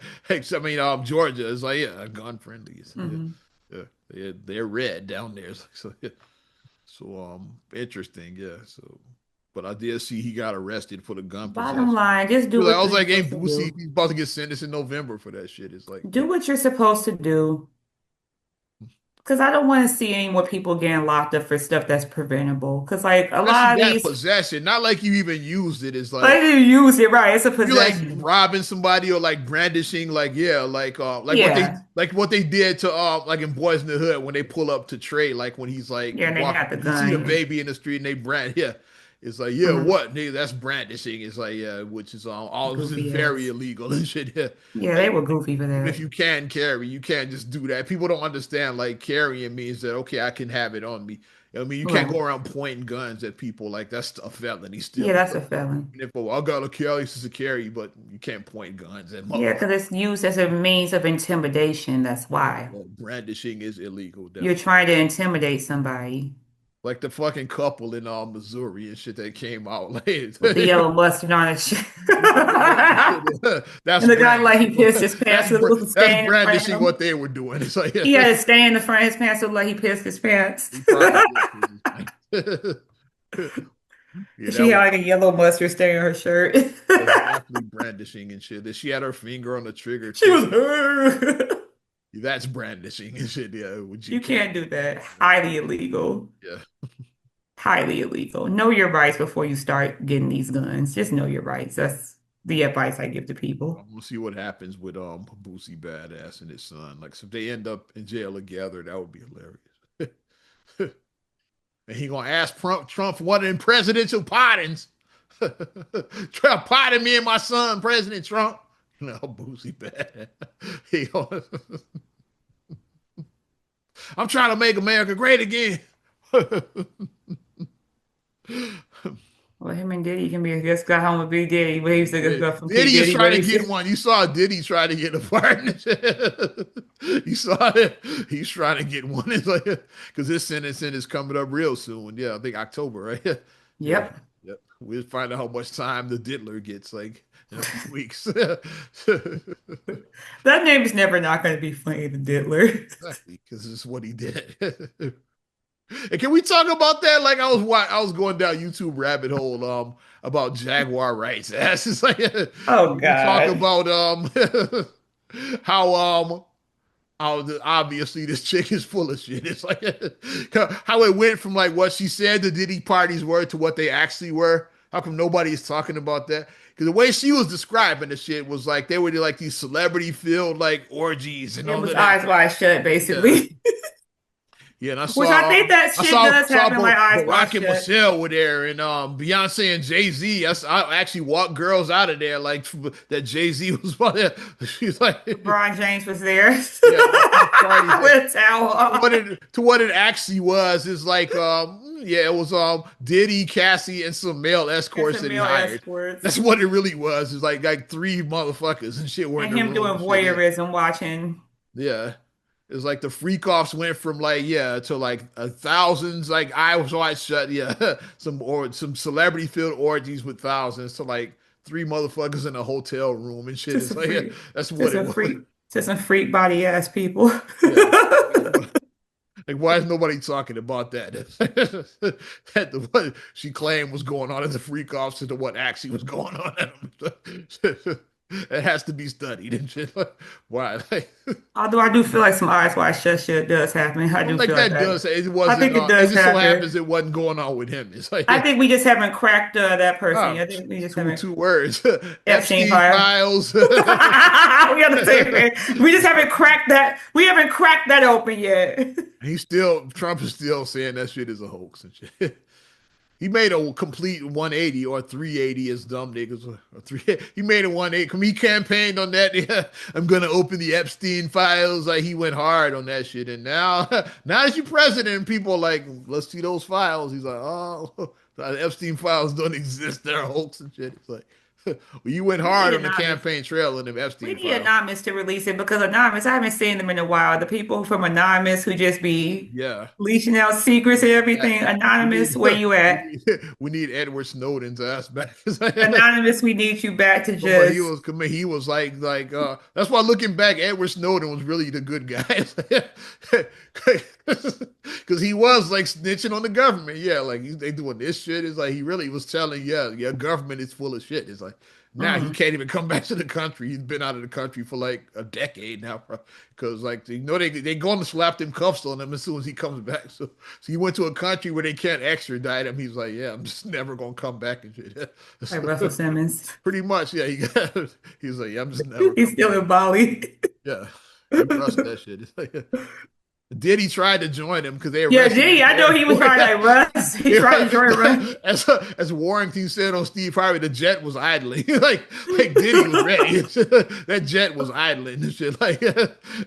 [SPEAKER 1] I mean Georgia is like yeah, gun friendly. So, yeah,
[SPEAKER 2] Mhm.
[SPEAKER 1] yeah, they're red down there. So yeah. So interesting, yeah. So but I did see he got arrested for the gun
[SPEAKER 2] Bottom
[SPEAKER 1] possession.
[SPEAKER 2] line, just do
[SPEAKER 1] Like, I
[SPEAKER 2] what
[SPEAKER 1] was
[SPEAKER 2] you're
[SPEAKER 1] like,
[SPEAKER 2] supposed
[SPEAKER 1] ain't
[SPEAKER 2] to
[SPEAKER 1] Boosie
[SPEAKER 2] do.
[SPEAKER 1] he's about to get sentenced in November for that shit. It's like
[SPEAKER 2] Do what you're supposed to do. Because I don't want to see any more people getting locked up for stuff that's preventable. Because like a
[SPEAKER 1] Especially
[SPEAKER 2] lot of
[SPEAKER 1] that
[SPEAKER 2] these,
[SPEAKER 1] possession. Not like you even used it. It's
[SPEAKER 2] like
[SPEAKER 1] like
[SPEAKER 2] you use it right. It's a
[SPEAKER 1] you like
[SPEAKER 2] possession.
[SPEAKER 1] robbing somebody or like brandishing, like yeah,
[SPEAKER 2] Yeah.
[SPEAKER 1] like what they did to like in Boys in the Hood when they pull up to Trey, like when he's like
[SPEAKER 2] Yeah, and they
[SPEAKER 1] walking,
[SPEAKER 2] had the
[SPEAKER 1] you see the
[SPEAKER 2] gun.
[SPEAKER 1] baby in the street and they brand, yeah. It's like, yeah,
[SPEAKER 2] Mhm.
[SPEAKER 1] what? Nigga, that's brandishing. It's like, yeah, which is all this is
[SPEAKER 2] Goofy
[SPEAKER 1] very
[SPEAKER 2] ass.
[SPEAKER 1] illegal and shit. Yeah.
[SPEAKER 2] Yeah, they
[SPEAKER 1] Like,
[SPEAKER 2] were goofy for
[SPEAKER 1] even
[SPEAKER 2] that.
[SPEAKER 1] if you can carry, you can't just do that. People don't understand like carrying means that okay, I can have it on me. I mean, you can't
[SPEAKER 2] Right.
[SPEAKER 1] go around pointing guns at people like that's a felony
[SPEAKER 2] Yeah,
[SPEAKER 1] still.
[SPEAKER 2] that's a felon.
[SPEAKER 1] If I got a carry license to carry, but you can't point guns at
[SPEAKER 2] Yeah,
[SPEAKER 1] motherfuckers.
[SPEAKER 2] because it's used as a means of intimidation. That's why.
[SPEAKER 1] Well, brandishing is illegal,
[SPEAKER 2] You're
[SPEAKER 1] definitely.
[SPEAKER 2] trying to intimidate somebody
[SPEAKER 1] Like the fucking couple in Missouri and shit that came out late.
[SPEAKER 2] with the yellow mustard on his shirt.
[SPEAKER 1] That's
[SPEAKER 2] And the guy like he
[SPEAKER 1] brandishing.
[SPEAKER 2] pissed his pants with a little
[SPEAKER 1] That's
[SPEAKER 2] stain in front of
[SPEAKER 1] brandishing what
[SPEAKER 2] him.
[SPEAKER 1] they were doing. It's like
[SPEAKER 2] He had a stain in the front of his pants, looked like he pissed his pants.
[SPEAKER 1] he probably did. Yeah, that
[SPEAKER 2] She had
[SPEAKER 1] was
[SPEAKER 2] like a yellow mustard stain on her shirt.
[SPEAKER 1] that's definitely brandishing and shit. That she had her finger on the trigger
[SPEAKER 2] She
[SPEAKER 1] too.
[SPEAKER 2] was her.
[SPEAKER 1] That's brandishing and shit. Yeah, which you
[SPEAKER 2] You
[SPEAKER 1] can't.
[SPEAKER 2] can't do that. Highly illegal.
[SPEAKER 1] Yeah.
[SPEAKER 2] Highly illegal. Know your rights before you start getting these guns. Just know your rights. That's the advice I give to people.
[SPEAKER 1] We'll see what happens with Boosie Badass and his son. Like, so if they end up in jail together, that would be hilarious. And he gonna ask Trump for one of them presidential pardons. Try to pardon me and my son, President Trump. No, Boosie Badass. He gonna, I'm trying to make America great again.
[SPEAKER 2] Well, him and Diddy can be a just got home with Big Daddy, but he was looking stuff from P.
[SPEAKER 1] Diddy is
[SPEAKER 2] Diddy,
[SPEAKER 1] trying
[SPEAKER 2] but
[SPEAKER 1] to
[SPEAKER 2] he
[SPEAKER 1] get
[SPEAKER 2] said,
[SPEAKER 1] one. You saw Diddy try to get a pardon. You saw it. He's trying to get one. It's like because his sentencing is coming up real soon. Yeah, I think October, right? Yeah,
[SPEAKER 2] Yep.
[SPEAKER 1] yep. We'll find out how much time the diddler gets, like in a few weeks.
[SPEAKER 2] That name is never not going to be funny, the Diddler.
[SPEAKER 1] Exactly, because it's what he did. And can we talk about that? Like I was going down YouTube rabbit hole about Jaguar rights. That's just like
[SPEAKER 2] Oh
[SPEAKER 1] we talk
[SPEAKER 2] God.
[SPEAKER 1] about how obviously this chick is full of shit. It's like how it went from like what she said the Diddy parties were to what they actually were. How come nobody is talking about that? Because the way she was describing the shit was like they were like these celebrity filled like orgies and
[SPEAKER 2] It
[SPEAKER 1] all
[SPEAKER 2] was
[SPEAKER 1] of that.
[SPEAKER 2] eyes wide shut,
[SPEAKER 1] Yeah.
[SPEAKER 2] basically.
[SPEAKER 1] Yeah, and
[SPEAKER 2] Which I think that shit does happen like eyes wide
[SPEAKER 1] Barack and
[SPEAKER 2] shut.
[SPEAKER 1] Michelle were there, and Beyonce and Jay Z. I actually walked girls out of there like that. Jay Z was one there. She's like,
[SPEAKER 2] LeBron James was there with
[SPEAKER 1] yeah, these parties.
[SPEAKER 2] a towel
[SPEAKER 1] What
[SPEAKER 2] on.
[SPEAKER 1] it to what it actually was is like yeah, it was Diddy, Cassie, and some male
[SPEAKER 2] And
[SPEAKER 1] escorts
[SPEAKER 2] some
[SPEAKER 1] that he
[SPEAKER 2] male
[SPEAKER 1] hired.
[SPEAKER 2] escorts.
[SPEAKER 1] That's what it really was. It's like three motherfuckers and shit were in
[SPEAKER 2] And
[SPEAKER 1] the
[SPEAKER 2] him
[SPEAKER 1] room
[SPEAKER 2] doing
[SPEAKER 1] and shit. Yeah.
[SPEAKER 2] voyeurism, watching.
[SPEAKER 1] Yeah. It's like the freak offs went from like yeah to like thousands like I was wide shut yeah some celebrity filled orgies with thousands to like three motherfuckers in a hotel room and shit.
[SPEAKER 2] To
[SPEAKER 1] It's
[SPEAKER 2] some
[SPEAKER 1] like yeah,
[SPEAKER 2] freak,
[SPEAKER 1] that's
[SPEAKER 2] to
[SPEAKER 1] what it
[SPEAKER 2] some
[SPEAKER 1] was.
[SPEAKER 2] freak, to some freak body ass people.
[SPEAKER 1] Yeah. Like why is nobody talking about that? That the what she claimed was going on at the freak offs to what actually was going on at them. It has to be studied and shit. Why? Like,
[SPEAKER 2] Although I do feel like some eyes wide shut shit does happen. I do
[SPEAKER 1] like
[SPEAKER 2] feel like
[SPEAKER 1] that
[SPEAKER 2] that.
[SPEAKER 1] does it
[SPEAKER 2] I
[SPEAKER 1] wasn't
[SPEAKER 2] think it
[SPEAKER 1] it
[SPEAKER 2] does
[SPEAKER 1] just so
[SPEAKER 2] happen.
[SPEAKER 1] happens it wasn't going on with him. It's like
[SPEAKER 2] I
[SPEAKER 1] yeah.
[SPEAKER 2] think we just haven't cracked that person.
[SPEAKER 1] Oh,
[SPEAKER 2] I think we just
[SPEAKER 1] two
[SPEAKER 2] haven't
[SPEAKER 1] two words.
[SPEAKER 2] Epstein
[SPEAKER 1] Epstein
[SPEAKER 2] file.
[SPEAKER 1] files.
[SPEAKER 2] We have to say it. We just haven't cracked that. We haven't cracked that open yet.
[SPEAKER 1] He's still Trump is still saying that shit is a hoax and shit. He made a complete 180 or 380 as dumb niggas or three. He made a 180. He campaigned on that. Yeah, I'm gonna open the Epstein files. Like he went hard on that shit. And now, now that you're president, and people are like, let's see those files. He's like, oh, the Epstein files don't exist. They're a hoax and shit. It's like, well, you went
[SPEAKER 2] We
[SPEAKER 1] hard
[SPEAKER 2] need
[SPEAKER 1] on the
[SPEAKER 2] anonymous.
[SPEAKER 1] campaign trail in them
[SPEAKER 2] We
[SPEAKER 1] Epstein
[SPEAKER 2] need
[SPEAKER 1] files.
[SPEAKER 2] Anonymous to release it because Anonymous, I haven't seen them in a while. The people from Anonymous who just be
[SPEAKER 1] Yeah.
[SPEAKER 2] leashing out secrets and
[SPEAKER 1] That
[SPEAKER 2] everything.
[SPEAKER 1] we
[SPEAKER 2] Anonymous,
[SPEAKER 1] need
[SPEAKER 2] where you at?
[SPEAKER 1] we need Edward Snowden to ask back.
[SPEAKER 2] Anonymous, we need you back to
[SPEAKER 1] But
[SPEAKER 2] just
[SPEAKER 1] he was like that's why looking back, Edward Snowden was really the good guy. Because he was like snitching on the government. Yeah, like they doing this shit. It's like he really was telling, yeah, government is full of shit. It's like Now he
[SPEAKER 2] Mm.
[SPEAKER 1] can't even come back to the country. He's been out of the country for like a decade now, because like they going to slap them cuffs on him as soon as he comes back. So he went to a country where they can't extradite him. He's like, yeah, I'm just never gonna come back and shit.
[SPEAKER 2] Like
[SPEAKER 1] So,
[SPEAKER 2] Russell Simmons.
[SPEAKER 1] pretty much, yeah. He's like, yeah, I'm just never
[SPEAKER 2] He's
[SPEAKER 1] coming
[SPEAKER 2] still
[SPEAKER 1] back.
[SPEAKER 2] in Bali.
[SPEAKER 1] Yeah, he rushed that shit. It's like, Diddy tried to join him because they
[SPEAKER 2] Yeah,
[SPEAKER 1] arrested
[SPEAKER 2] Diddy, I know he was trying to like rush. He tried to join run.
[SPEAKER 1] as Warrington said on Steve Harvey, the jet was idling. like Diddy was ready. That jet was idling and shit. Like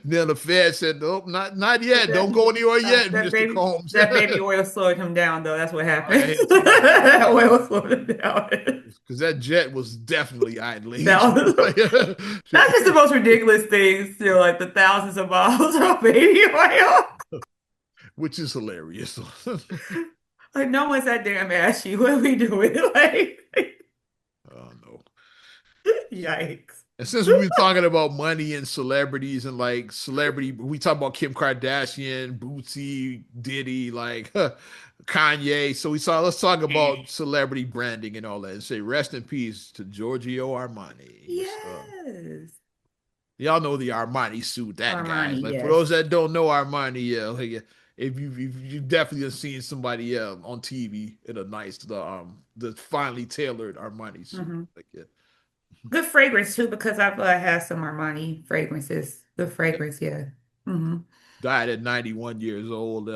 [SPEAKER 1] then the Fed said, nope, not yet. Don't
[SPEAKER 2] That,
[SPEAKER 1] go anywhere yet,
[SPEAKER 2] that
[SPEAKER 1] Mr.
[SPEAKER 2] baby
[SPEAKER 1] Combs.
[SPEAKER 2] that baby oil slowed him down though. That's what happened.
[SPEAKER 1] Right,
[SPEAKER 2] That oil slowed him down.
[SPEAKER 1] because that jet was definitely idling.
[SPEAKER 2] That was,
[SPEAKER 1] Like,
[SPEAKER 2] that's just the most ridiculous thing. Still, like the thousands of miles of baby oil.
[SPEAKER 1] which is hilarious.
[SPEAKER 2] Like no one's that damn ashy. What are we doing? Like,
[SPEAKER 1] Oh no.
[SPEAKER 2] yikes.
[SPEAKER 1] And since we've been talking about money and celebrities and like celebrity, we talk about Kim Kardashian, Bootsy, Diddy, like Kanye. So let's talk about celebrity branding and all that and say rest in peace to Giorgio Armani.
[SPEAKER 2] Yes.
[SPEAKER 1] Y'all know the Armani suit, that guy.
[SPEAKER 2] Armani,
[SPEAKER 1] Like for those
[SPEAKER 2] yes.
[SPEAKER 1] that don't know Armani, yeah, like, if you definitely have seen somebody on TV in a nice the finely tailored Armani suit.
[SPEAKER 2] Hmm.
[SPEAKER 1] Like yeah.
[SPEAKER 2] Good fragrance too, because I've had some Armani fragrances. Good fragrance, yeah. Hmm.
[SPEAKER 1] Died at 91 years old.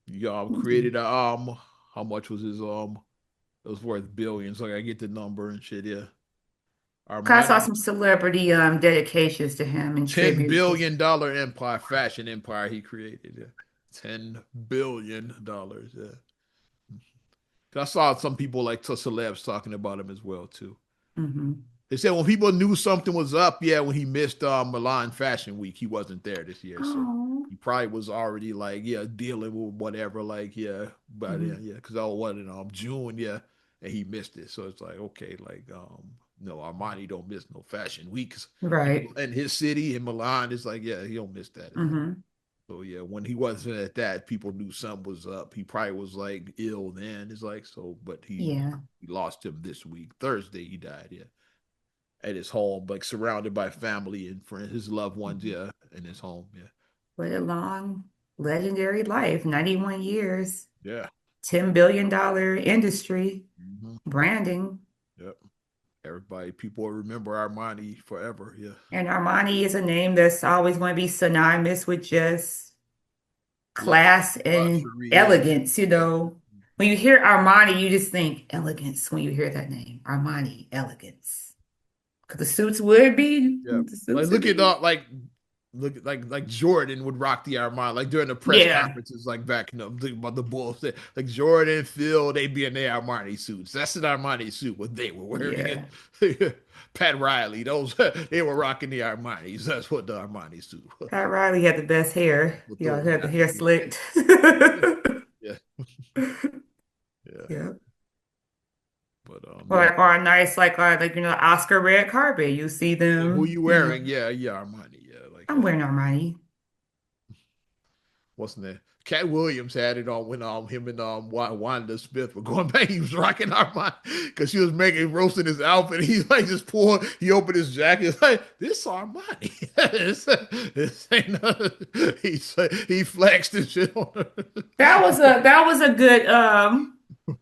[SPEAKER 1] Y'all
[SPEAKER 2] Hmm.
[SPEAKER 1] created a how much was his it was worth billions. Like I get the number and shit, yeah.
[SPEAKER 2] I saw
[SPEAKER 1] Armani,
[SPEAKER 2] some celebrity dedications to him and
[SPEAKER 1] $10
[SPEAKER 2] tributes.
[SPEAKER 1] billion empire, fashion empire he created. Yeah. $10 billion. Yeah. 'Cause I saw some people like to celebs talking about him as well too.
[SPEAKER 2] Hmm.
[SPEAKER 1] They said when people knew something was up, yeah, when he missed Milan Fashion Week, he wasn't there this year. So
[SPEAKER 2] Oh.
[SPEAKER 1] he probably was already like, yeah, dealing with whatever, like, yeah, but yeah,
[SPEAKER 2] Hmm.
[SPEAKER 1] yeah, because I was in June, yeah, and he missed it. So it's like, okay, like, no, Armani don't miss no Fashion Weeks
[SPEAKER 2] Right.
[SPEAKER 1] in his city in Milan. It's like, yeah, he don't miss that.
[SPEAKER 2] Hmm.
[SPEAKER 1] So yeah, when he wasn't at that, people knew something was up. He probably was like ill then. It's like so, but
[SPEAKER 2] Yeah.
[SPEAKER 1] he lost him this week. Thursday he died. Yeah, at his home, like surrounded by family and friends, his loved ones,
[SPEAKER 2] Mhm.
[SPEAKER 1] yeah, in his home, yeah,
[SPEAKER 2] What a long, legendary life. 91 years,
[SPEAKER 1] yeah,
[SPEAKER 2] $10 billion industry,
[SPEAKER 1] mm-hmm.
[SPEAKER 2] branding.
[SPEAKER 1] Yep. Everybody, people will remember Armani forever, yeah,
[SPEAKER 2] And Armani is a name that's always going to be synonymous with just class and
[SPEAKER 1] luxury, yeah,
[SPEAKER 2] elegance.
[SPEAKER 1] yeah,
[SPEAKER 2] When you hear Armani, you just think elegance when you hear that name. Armani, elegance. Because
[SPEAKER 1] yeah.
[SPEAKER 2] the
[SPEAKER 1] Like
[SPEAKER 2] suits would
[SPEAKER 1] look at
[SPEAKER 2] be.
[SPEAKER 1] look like Jordan would rock the Armani, like during the press
[SPEAKER 2] Yeah,
[SPEAKER 1] conferences, like back in about the Bulls, like Jordan, Phil, they'd be in their Armani suits. That's an Armani suit what they were wearing.
[SPEAKER 2] yeah.
[SPEAKER 1] Pat Riley, those they were rocking the Armanis. That's what the Armani suit was.
[SPEAKER 2] Pat Riley had the best hair.
[SPEAKER 1] With
[SPEAKER 2] Yeah,
[SPEAKER 1] those
[SPEAKER 2] he had the hair
[SPEAKER 1] nappies.
[SPEAKER 2] slicked.
[SPEAKER 1] Yeah, yeah.
[SPEAKER 2] Yeah.
[SPEAKER 1] But
[SPEAKER 2] Or
[SPEAKER 1] yeah.
[SPEAKER 2] like or a nice Oscar red carpet. You see
[SPEAKER 1] Yeah, who
[SPEAKER 2] them,
[SPEAKER 1] you wearing? Yeah, yeah, Armani. Yeah, like
[SPEAKER 2] I'm wearing Armani.
[SPEAKER 1] what's the name? Cat Williams had it on when him and Wanda Smith were going back. He was rocking Armani because she was making roasting his outfit. He like just pulled. He opened his jacket. It's like this Armani. this ain't nothing. He flexed and shit on her.
[SPEAKER 2] That was a good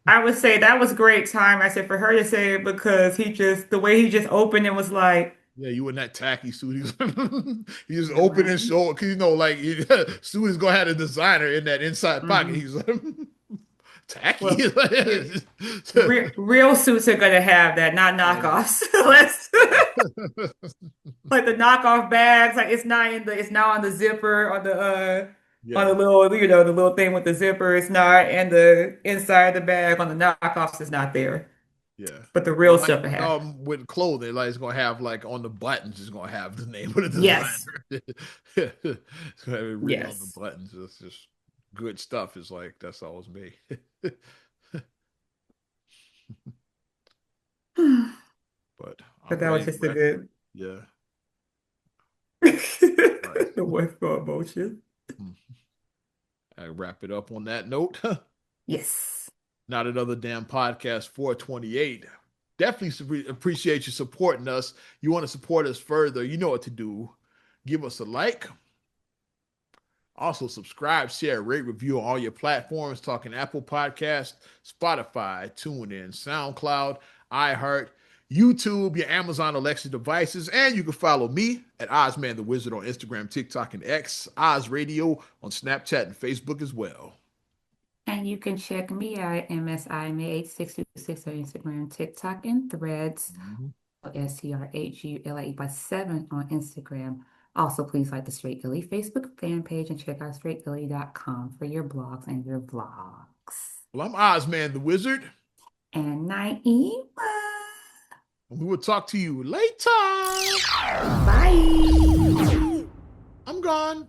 [SPEAKER 2] I would say that was great time. I said for her to say it because the way he just opened and was like,
[SPEAKER 1] Yeah, you in that tacky suit. He just open his
[SPEAKER 2] Armani.
[SPEAKER 1] shoulder because like suit is gonna have a designer in that inside pocket.
[SPEAKER 2] Hmm.
[SPEAKER 1] He's like tacky.
[SPEAKER 2] Well, yeah, real suits are gonna have that, not
[SPEAKER 1] Yeah.
[SPEAKER 2] knockoffs. Let's like the knockoff bags, like it's not on the zipper on
[SPEAKER 1] Yeah,
[SPEAKER 2] the little the little thing with the zipper. It's not, and the inside of the bag on the knockoffs is not there.
[SPEAKER 1] yeah.
[SPEAKER 2] But the
[SPEAKER 1] Or
[SPEAKER 2] real
[SPEAKER 1] like
[SPEAKER 2] stuff I have.
[SPEAKER 1] with clothing, like it's gonna have like on the buttons, it's gonna have the name of the
[SPEAKER 2] Yes.
[SPEAKER 1] designer. It's gonna have it written on the
[SPEAKER 2] Yes.
[SPEAKER 1] buttons. It's just good stuff. It's like that's always me. But
[SPEAKER 2] But
[SPEAKER 1] I'm
[SPEAKER 2] that was
[SPEAKER 1] ready to
[SPEAKER 2] just a
[SPEAKER 1] wrap.
[SPEAKER 2] good
[SPEAKER 1] Yeah. All right.
[SPEAKER 2] the West Coast motion.
[SPEAKER 1] Hmm. I wrap it up on that note.
[SPEAKER 2] Yes.
[SPEAKER 1] Not another damn podcast 428. Definitely appreciate you supporting us. You want to support us further, you know what to do. Give us a like. Also, subscribe, share, rate, review on all your platforms. Talking Apple Podcast, Spotify, TuneIn, SoundCloud, iHeart, YouTube, your Amazon Alexa devices, and you can follow me at Ozman the Wizard on Instagram, TikTok, and X. Oz Radio on Snapchat and Facebook as well.
[SPEAKER 2] And you can check me out, MSIMA8626 on Instagram, TikTok, and Threads.
[SPEAKER 1] Mhm.
[SPEAKER 2] STRHULAE by 7 on Instagram. Also, please like the Straight Illy Facebook fan page and check out straightilly.com for your blogs and your vlogs.
[SPEAKER 1] Well, I'm Ozman the Wizard,
[SPEAKER 2] And Naima.
[SPEAKER 1] and we will talk to you later.
[SPEAKER 2] Bye.
[SPEAKER 1] I'm gone.